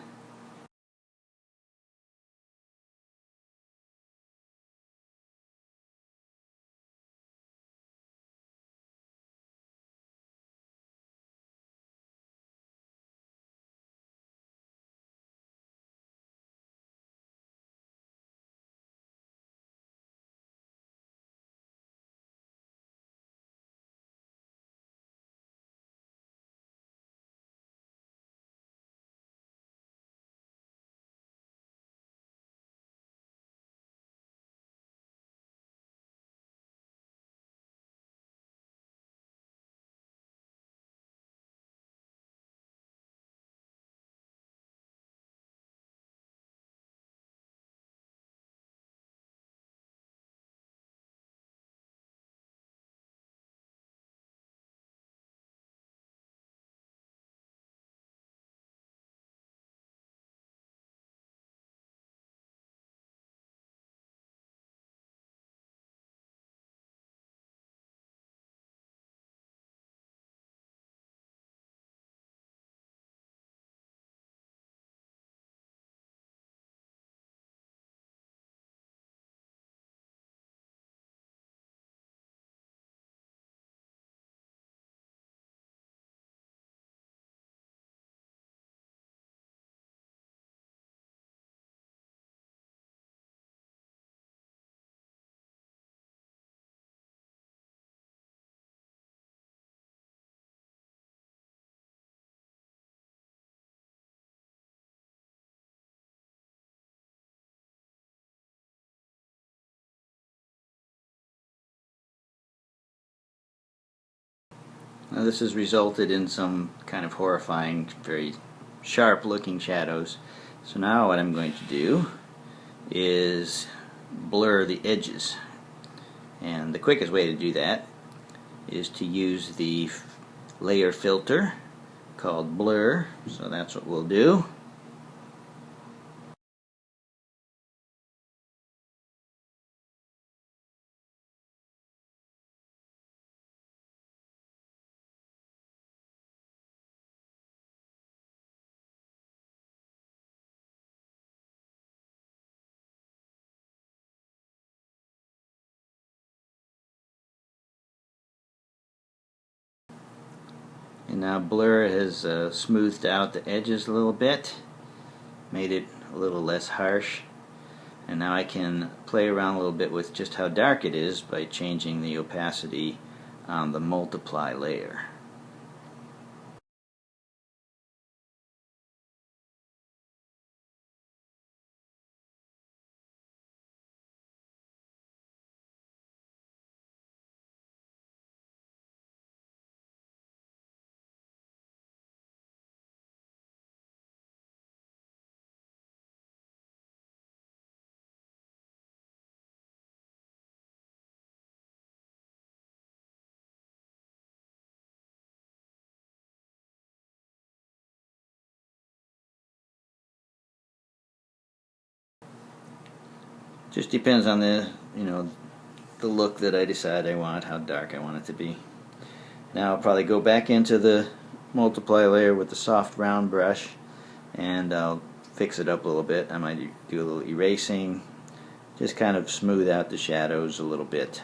Now this has resulted in some kind of horrifying, very sharp looking shadows. So now what I'm going to do is blur the edges. And the quickest way to do that is to use the layer filter called blur. So that's what we'll do. And now blur has smoothed out the edges a little bit, made it a little less harsh. And now I can play around a little bit with just how dark it is by changing the opacity on the multiply layer. Just depends on the the look that I decide I want, how dark I want it to be. Now I'll probably go back into the multiply layer with the soft round brush, and I'll fix it up a little bit. I might do a little erasing, just kind of smooth out the shadows a little bit,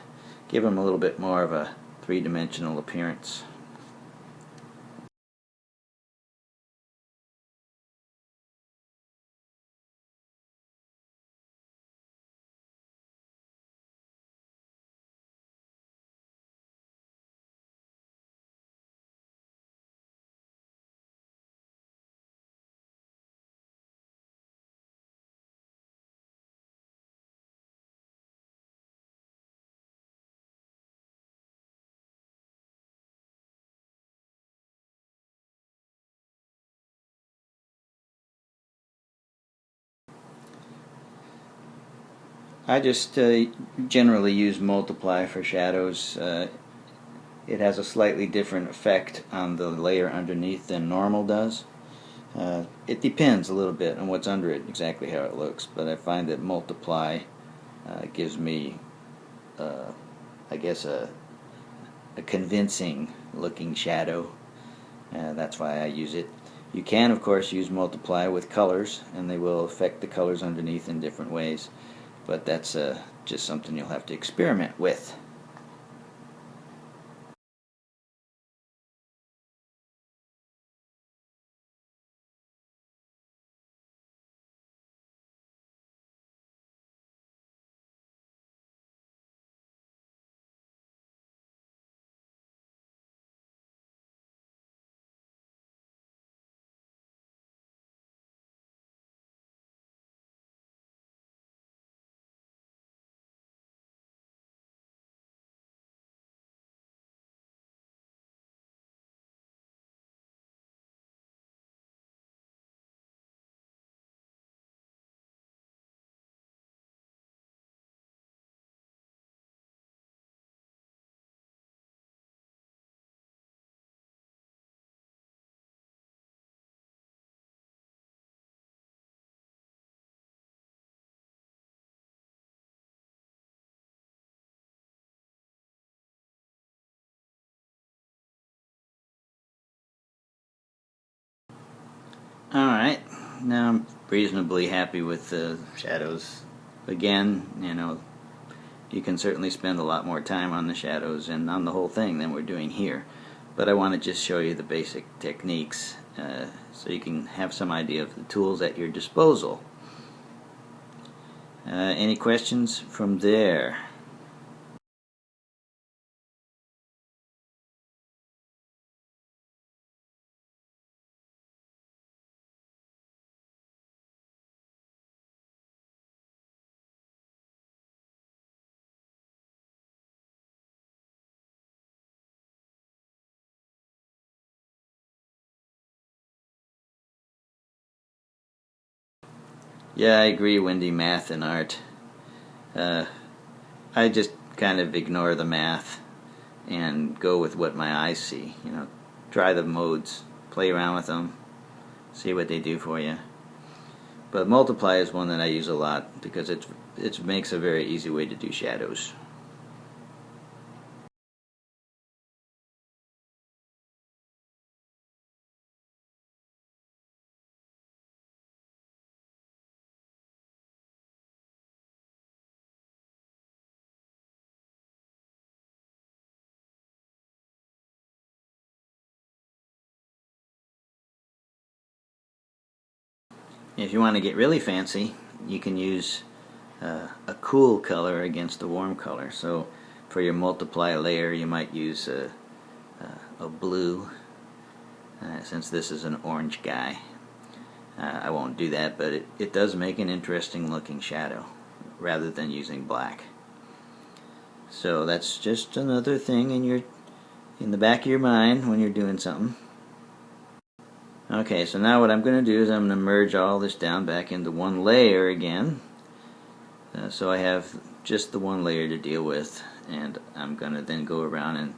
give them a little bit more of a three-dimensional appearance. I just generally use multiply for shadows. It has a slightly different effect on the layer underneath than normal does. It depends a little bit on what's under it, exactly how it looks, but I find that multiply gives me, I guess, a convincing looking shadow. That's why I use it. You can, of course, use multiply with colors, and they will affect the colors underneath in different ways, but that's just something you'll have to experiment with. Alright, now I'm reasonably happy with the shadows. Again, you can certainly spend a lot more time on the shadows and on the whole thing than we're doing here. But I want to just show you the basic techniques so you can have some idea of the tools at your disposal. Any questions from there? Yeah, I agree, Wendy. Math and art. I just kind of ignore the math and go with what my eyes see. Try the modes, play around with them, see what they do for you. But multiply is one that I use a lot because it makes a very easy way to do shadows. If you want to get really fancy, you can use a cool color against a warm color. So for your multiply layer, you might use a blue, since this is an orange guy. I won't do that, but it does make an interesting looking shadow rather than using black. So that's just another thing in the back of your mind when you're doing something. Okay, so now what I'm going to do is I'm going to merge all this down back into one layer again. So I have just the one layer to deal with, and I'm going to then go around and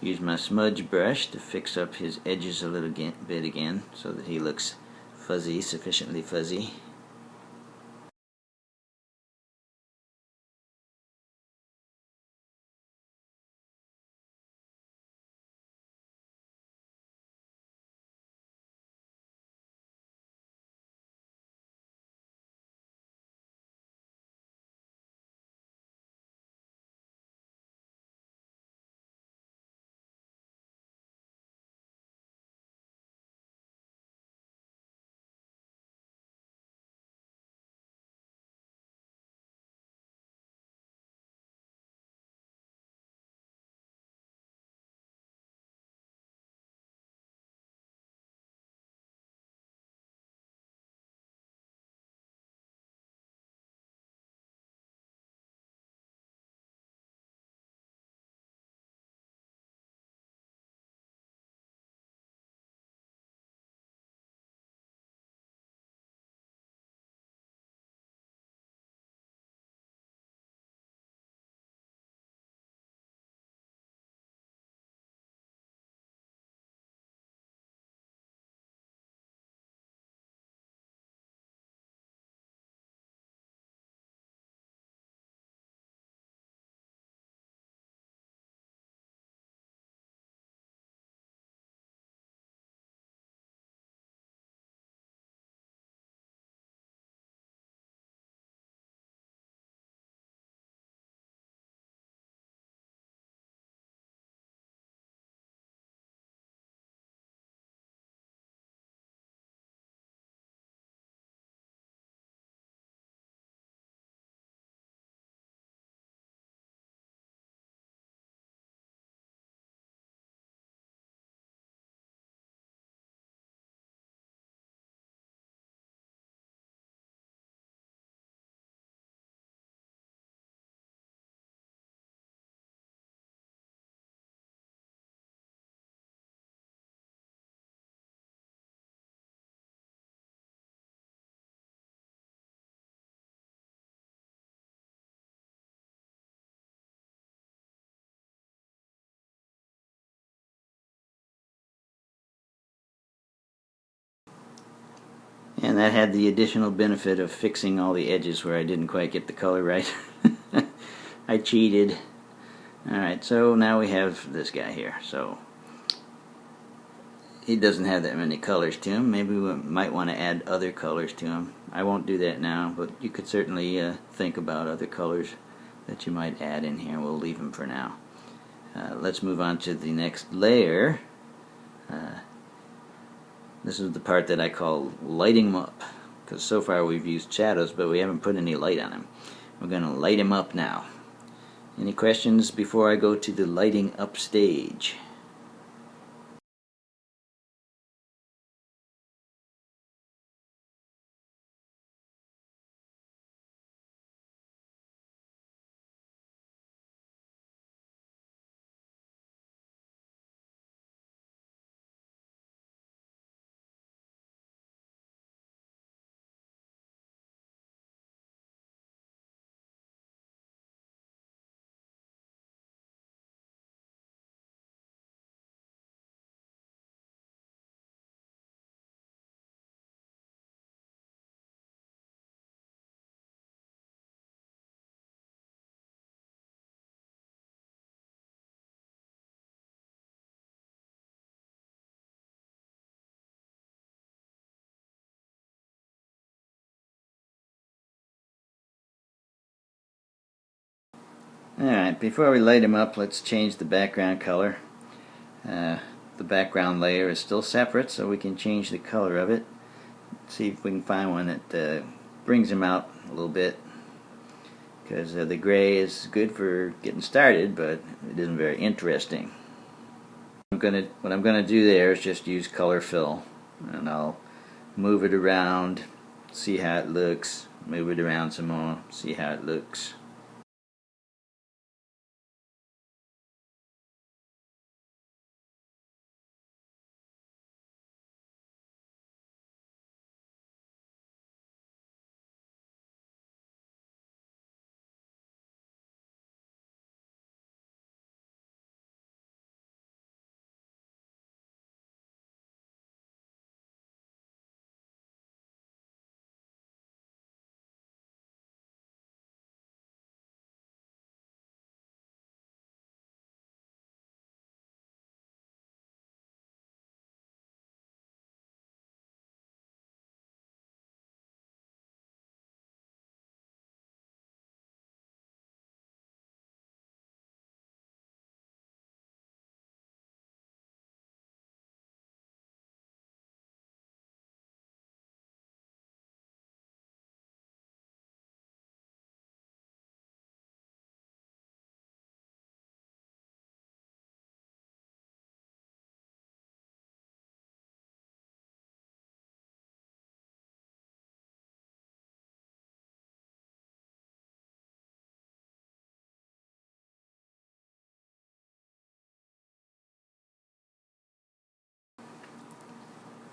use my smudge brush to fix up his edges a little bit again so that he looks fuzzy, sufficiently fuzzy. And that had the additional benefit of fixing all the edges where I didn't quite get the color right. I cheated. Alright, so now we have this guy here. So he doesn't have that many colors to him. Maybe we might want to add other colors to him. I won't do that now, but you could certainly think about other colors that you might add in here. We'll leave them for now. Let's move on to the next layer. This is the part that I call lighting them up, because so far we've used shadows, but we haven't put any light on them. We're going to light him up now. Any questions before I go to the lighting up stage? Alright, before we light him up, let's change the background color. The background layer is still separate, so we can change the color of it. See if we can find one that brings him out a little bit, because the gray is good for getting started, but it isn't very interesting. What I'm gonna do there is just use color fill, and I'll move it around, see how it looks, move it around some more, see how it looks.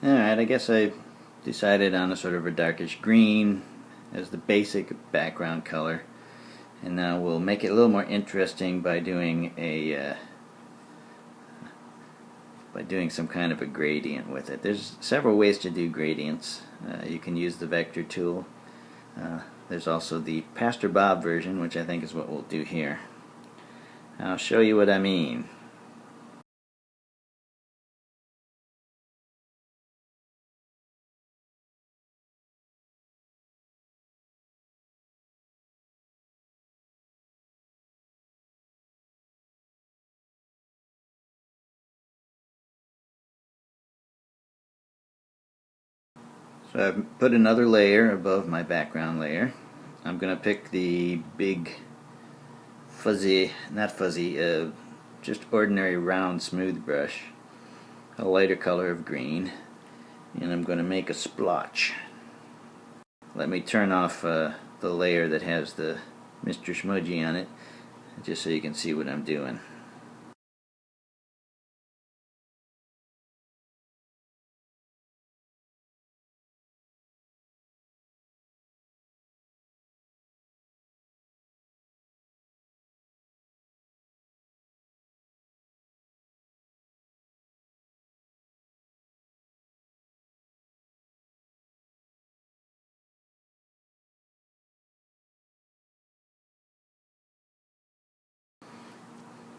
Alright, I guess I decided on a sort of a darkish green as the basic background color, and now we'll make it a little more interesting by doing some kind of a gradient with it. There's several ways to do gradients. You can use the vector tool. There's also the Pastor Bob version, which I think is what we'll do here. I'll show you what I mean. So I've put another layer above my background layer. I'm going to pick the big just ordinary round smooth brush, a lighter color of green, and I'm going to make a splotch. Let me turn off the layer that has the Mr. Smudgy on it, just so you can see what I'm doing.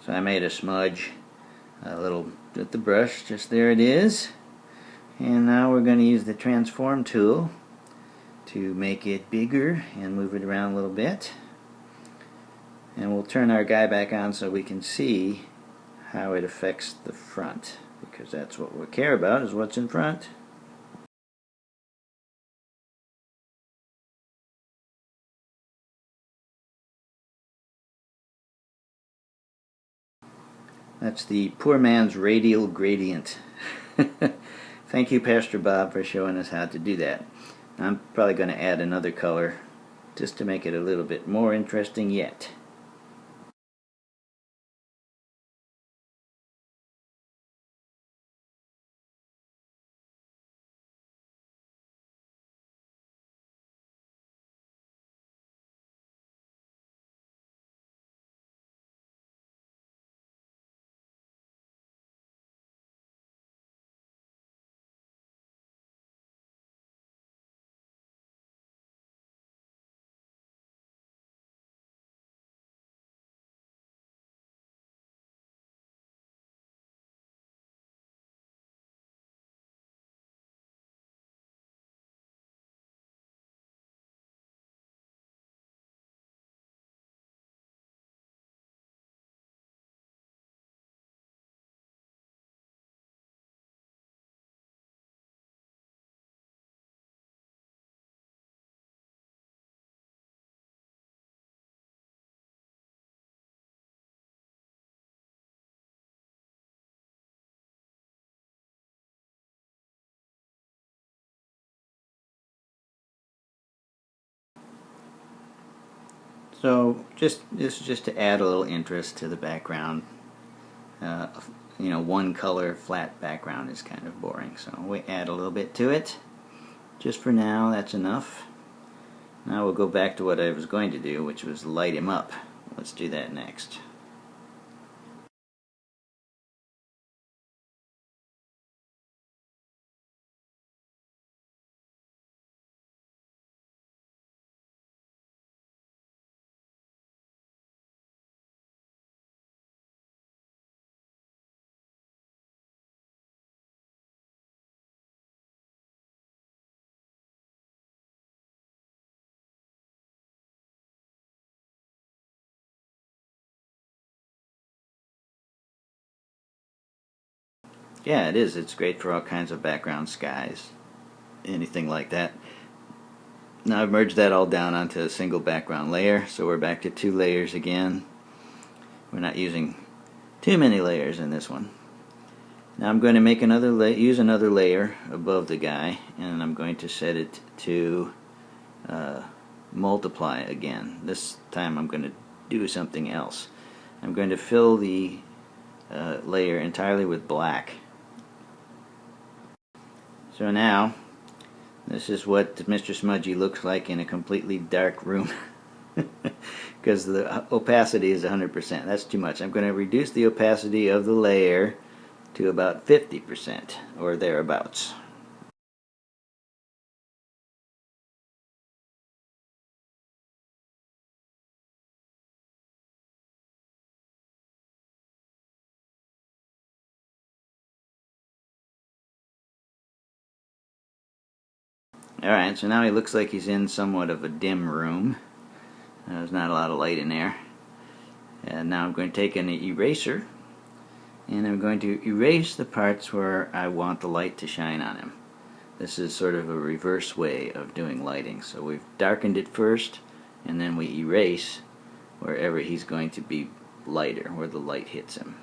So I made a smudge a little with the brush, just there it is. And now we're going to use the transform tool to make it bigger and move it around a little bit. And we'll turn our guy back on so we can see how it affects the front, because that's what we care about, is what's in front. That's the poor man's radial gradient. Thank you, Pastor Bob, for showing us how to do that. I'm probably going to add another color just to make it a little bit more interesting yet. So this is just to add a little interest to the background. You know, one color flat background is kind of boring, so we add a little bit to it. Just for now, that's enough. Now we'll go back to what I was going to do, which was light him up. Let's do that next. Yeah, it is. It's great for all kinds of background skies, anything like that. Now I've merged that all down onto a single background layer, so we're back to 2 layers again. We're not using too many layers in this one. Now I'm going to make use another layer above the guy, and I'm going to set it to multiply again. This time I'm going to do something else. I'm going to fill the layer entirely with black. So now, this is what Mr. Smudgy looks like in a completely dark room. Because the opacity is 100%. That's too much. I'm going to reduce the opacity of the layer to about 50% or thereabouts. Alright, so now he looks like he's in somewhat of a dim room. There's not a lot of light in there. And now I'm going to take an eraser, and I'm going to erase the parts where I want the light to shine on him. This is sort of a reverse way of doing lighting. So we've darkened it first, and then we erase wherever he's going to be lighter, where the light hits him.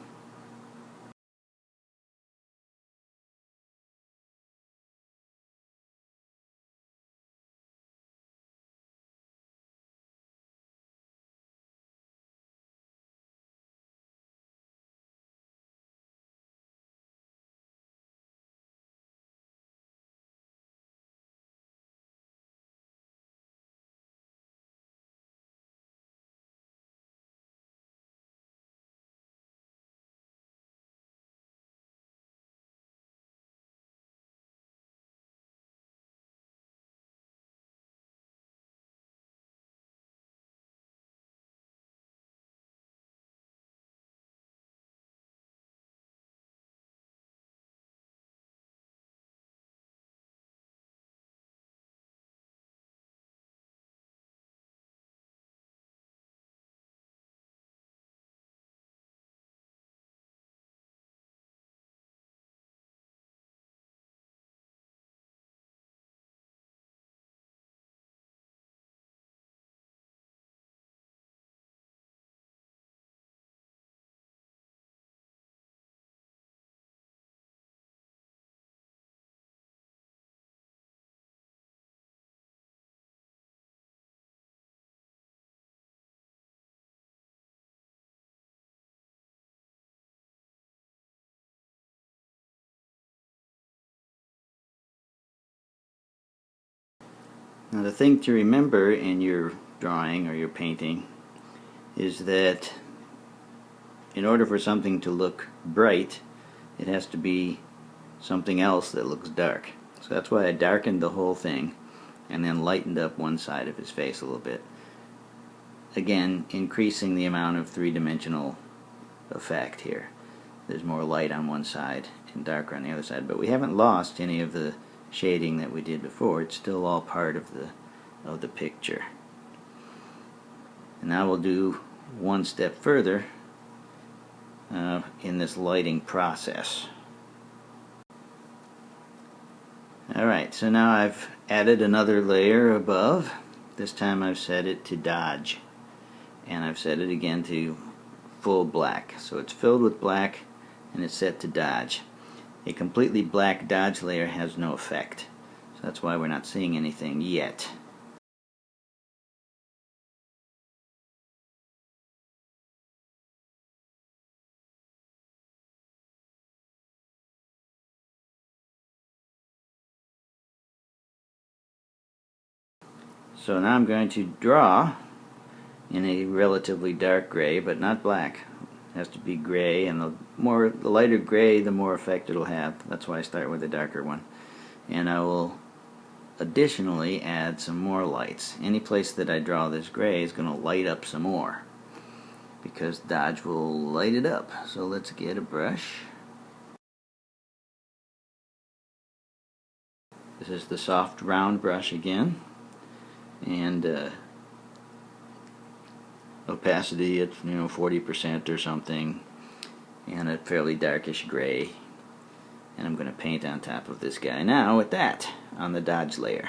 Now the thing to remember in your drawing or your painting is that in order for something to look bright, it has to be something else that looks dark. So that's why I darkened the whole thing and then lightened up one side of his face a little bit. Again, increasing the amount of three-dimensional effect here. There's more light on one side and darker on the other side, but we haven't lost any of the shading that we did before. It's still all part of the picture. And now we'll do one step further in this lighting process. Alright, so now I've added another layer above. This time I've set it to dodge, and I've set it again to full black. So it's filled with black and it's set to dodge. A completely black dodge layer has no effect, so that's why we're not seeing anything yet. So now I'm going to draw in a relatively dark gray, but not black. It has to be gray, and the lighter gray, the more effect it'll have. That's why I start with a darker one. And I will additionally add some more lights. Any place that I draw this gray is going to light up some more, because dodge will light it up. So let's get a brush. This is the soft round brush again, and opacity at 40% or something, and a fairly darkish gray. And I'm going to paint on top of this guy now with that on the dodge layer.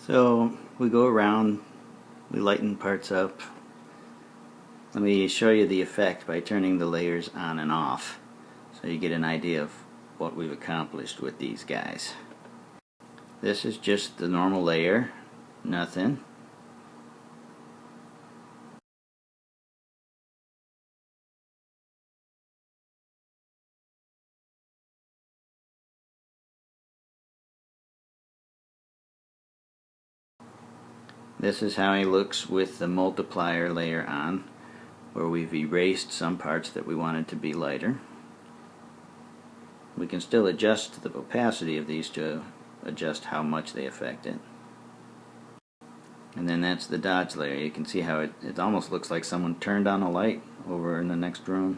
So we go around, we lighten parts up. Let me show you the effect by turning the layers on and off, so you get an idea of what we've accomplished with these guys. This is just the normal layer, nothing. This is how he looks with the multiplier layer on, where we've erased some parts that we wanted to be lighter. We can still adjust the opacity of these to adjust how much they affect it. And then that's the dodge layer. You can see how it almost looks like someone turned on a light over in the next room.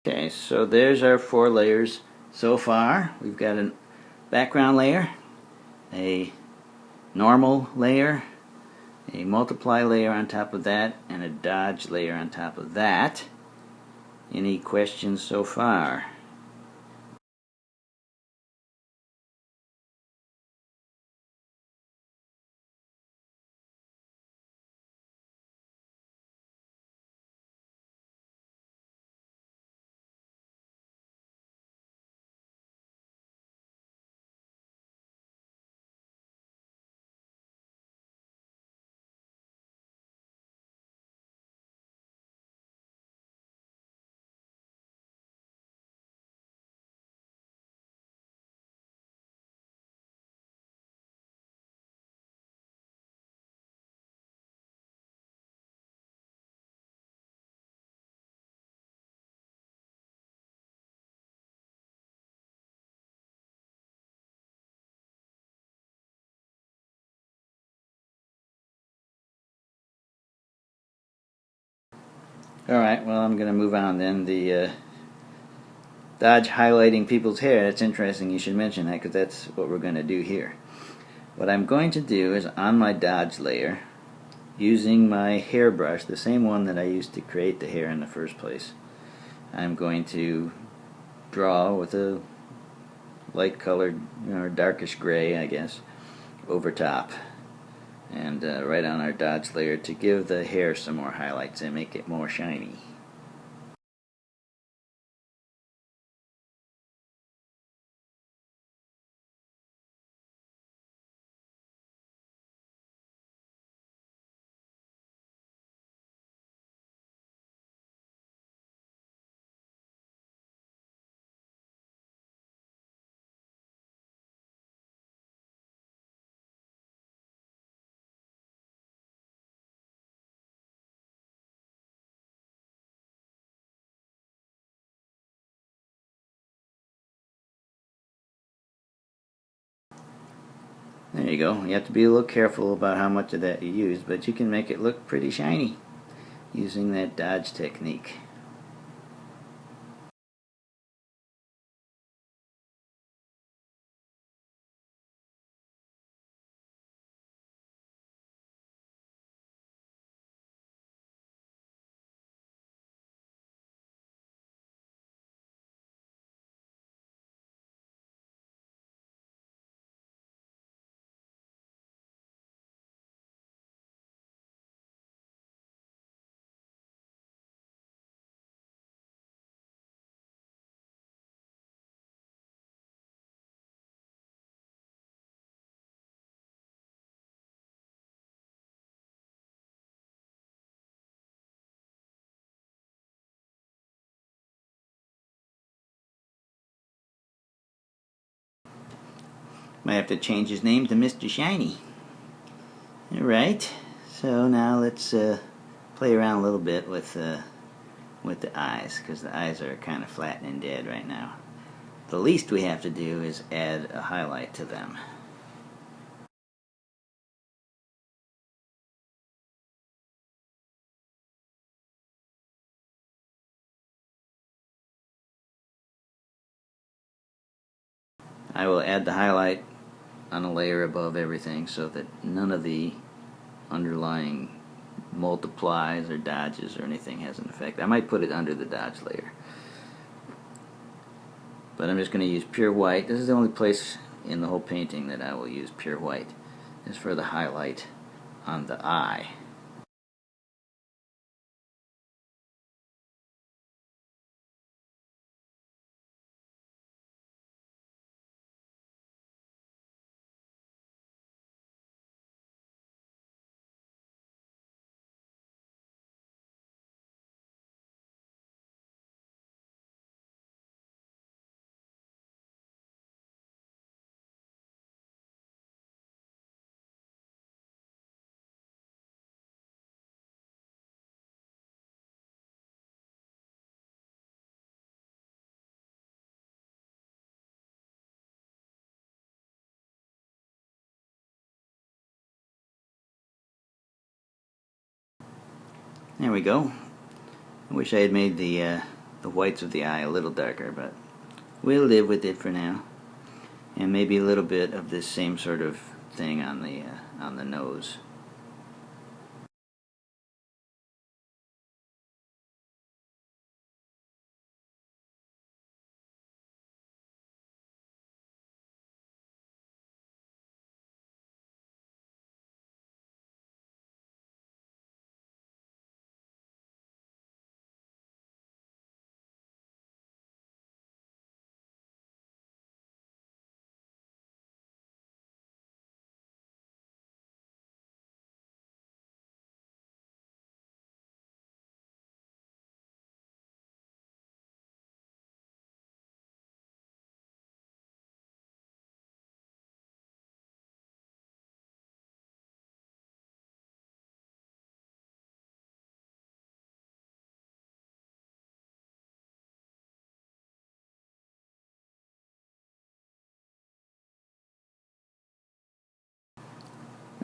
Okay, so there's our 4 layers so far. We've got a background layer, a normal layer, a multiply layer on top of that, and a dodge layer on top of that. Any questions so far? Alright, well, I'm going to move on then. The dodge highlighting people's hair, that's interesting you should mention that, because that's what we're going to do here. What I'm going to do is on my dodge layer, using my hairbrush, the same one that I used to create the hair in the first place, I'm going to draw with a light colored, or darkish gray, I guess, over top, and right on our dodge layer to give the hair some more highlights and make it more shiny. There you go. You have to be a little careful about how much of that you use, but you can make it look pretty shiny using that dodge technique. Might have to change his name to Mr. Shiny. Alright, so now let's play around a little bit with the eyes, because the eyes are kind of flat and dead right now. The least we have to do is add a highlight to them. I will add the highlight on a layer above everything so that none of the underlying multiplies or dodges or anything has an effect. I might put it under the dodge layer, but I'm just going to use pure white. This is the only place in the whole painting that I will use pure white, is for the highlight on the eye. There we go. I wish I had made the the whites of the eye a little darker, but we'll live with it for now. And maybe a little bit of this same sort of thing on the nose.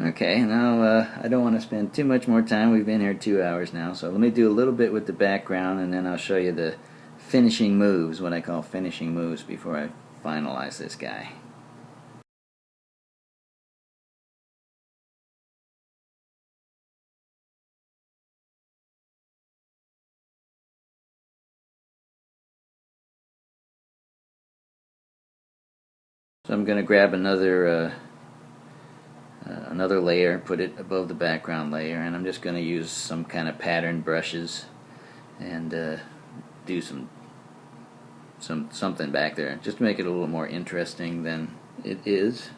Okay, now I don't want to spend too much more time. We've been here 2 hours now, so let me do a little bit with the background, and then I'll show you the finishing moves, what I call finishing moves, before I finalize this guy. So I'm going to grab another layer, put it above the background layer, and I'm just going to use some kind of pattern brushes and do something back there, just to make it a little more interesting than it is.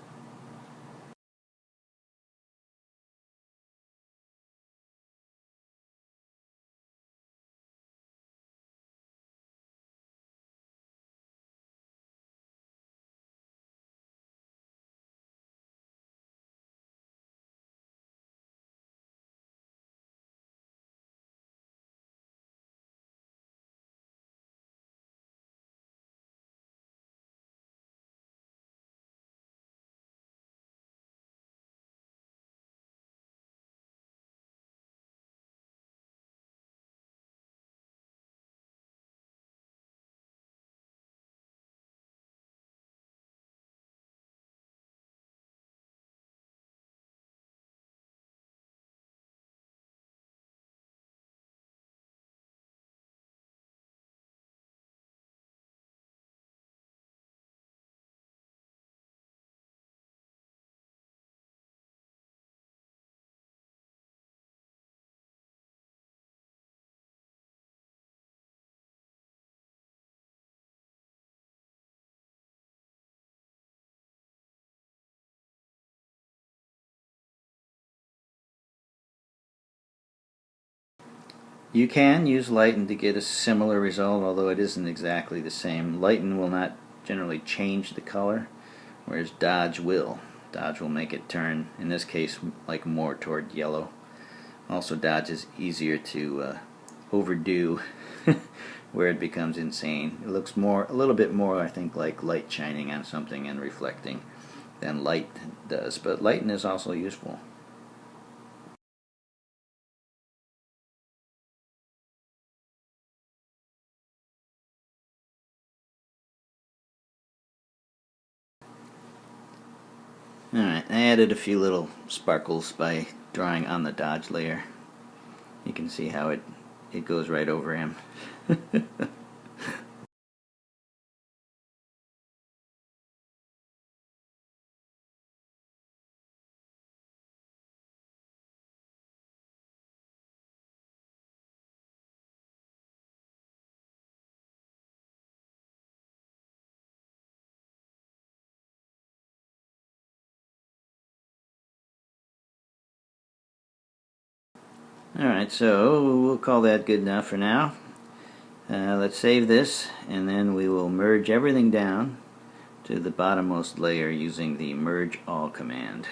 You can use lighten to get a similar result, although it isn't exactly the same. Lighten will not generally change the color, whereas dodge will. Dodge will make it turn, in this case, like more toward yellow. Also, dodge is easier to overdo, where it becomes insane. It looks a little bit more, I think, like light shining on something and reflecting than light does. But lighten is also useful. Alright, I added a few little sparkles by drawing on the dodge layer. You can see how it goes right over him. Alright, so we'll call that good enough for now. Let's save this, and then we will merge everything down to the bottommost layer using the merge all command.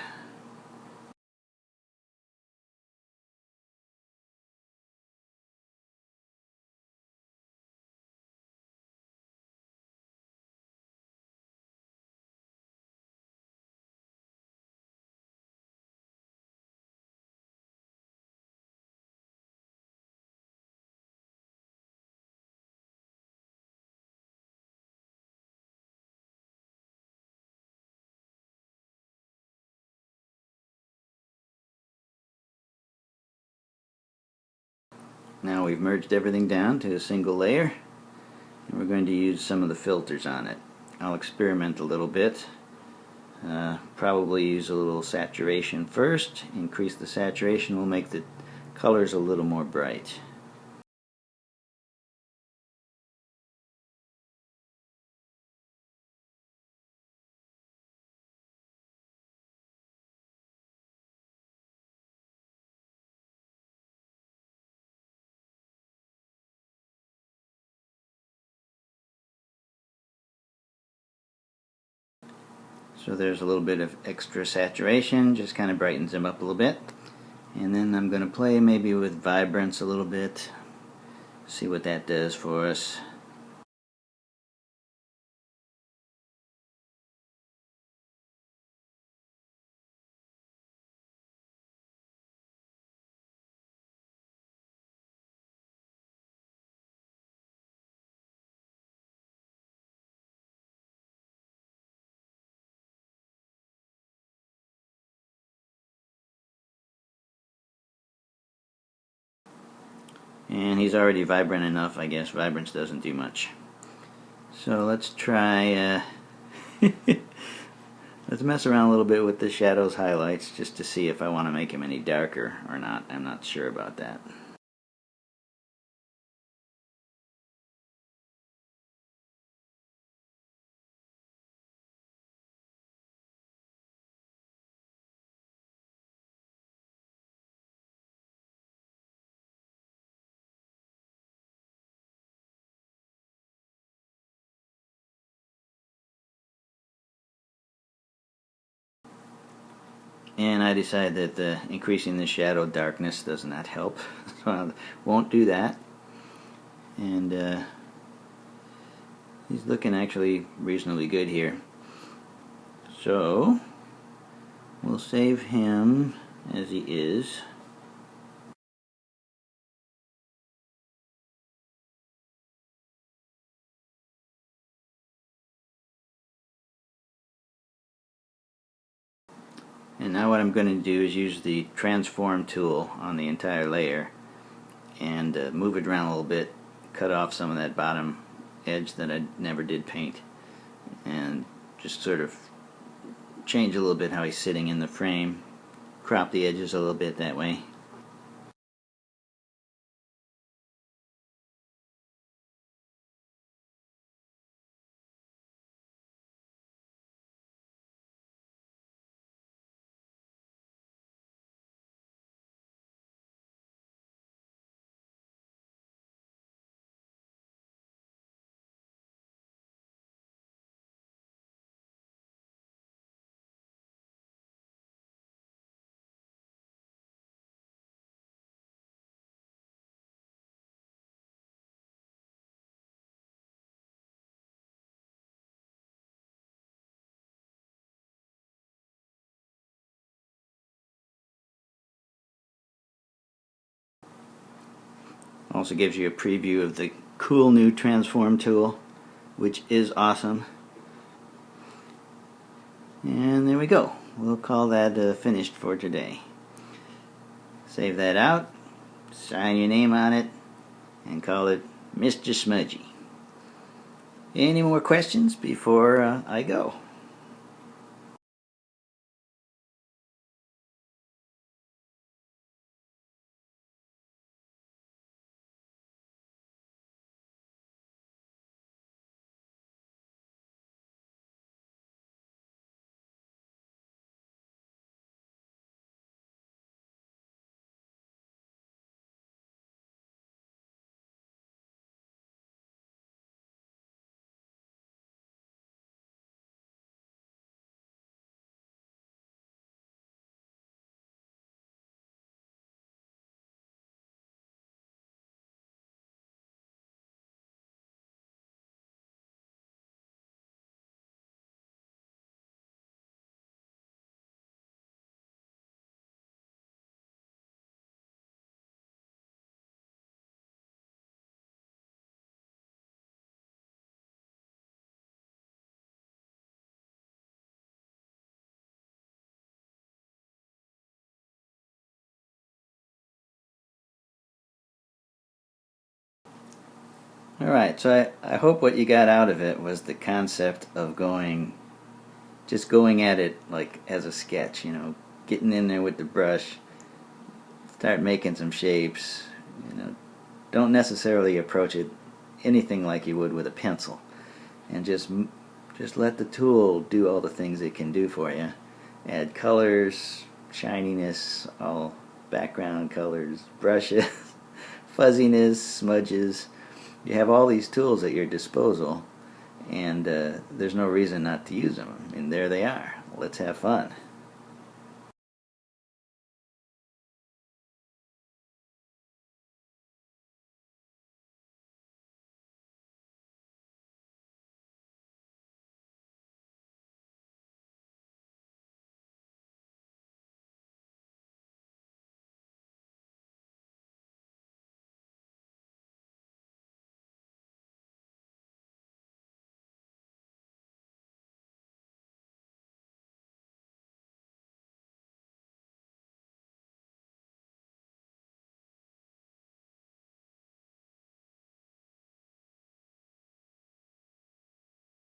Now we've merged everything down to a single layer, and we're going to use some of the filters on it. I'll experiment a little bit. Probably use a little saturation first. Increase the saturation will make the colors a little more bright. So there's a little bit of extra saturation, just kind of brightens them up a little bit. And then I'm going to play maybe with vibrance a little bit, see what that does for us. And he's already vibrant enough, I guess. Vibrance doesn't do much. So let's try, let's mess around a little bit with the shadows highlights just to see if I want to make him any darker or not. I'm not sure about that. And I decided that increasing the shadow darkness does not help, so I won't do that. And he's looking actually reasonably good here. So we'll save him as he is. And now what I'm going to do is use the transform tool on the entire layer and move it around a little bit, cut off some of that bottom edge that I never did paint, and just sort of change a little bit how he's sitting in the frame, crop the edges a little bit that way. Also gives you a preview of the cool new transform tool, which is awesome. And there we go. We'll call that finished for today. Save that out, sign your name on it, and call it Mr. Smudgy. Any more questions before I go? Alright, so I hope what you got out of it was the concept of just going at it like as a sketch, getting in there with the brush, start making some shapes, don't necessarily approach it anything like you would with a pencil, and just let the tool do all the things it can do for you. Add colors, shininess, all background colors, brushes, fuzziness, smudges. You have all these tools at your disposal, and there's no reason not to use them. And there they are. Let's have fun.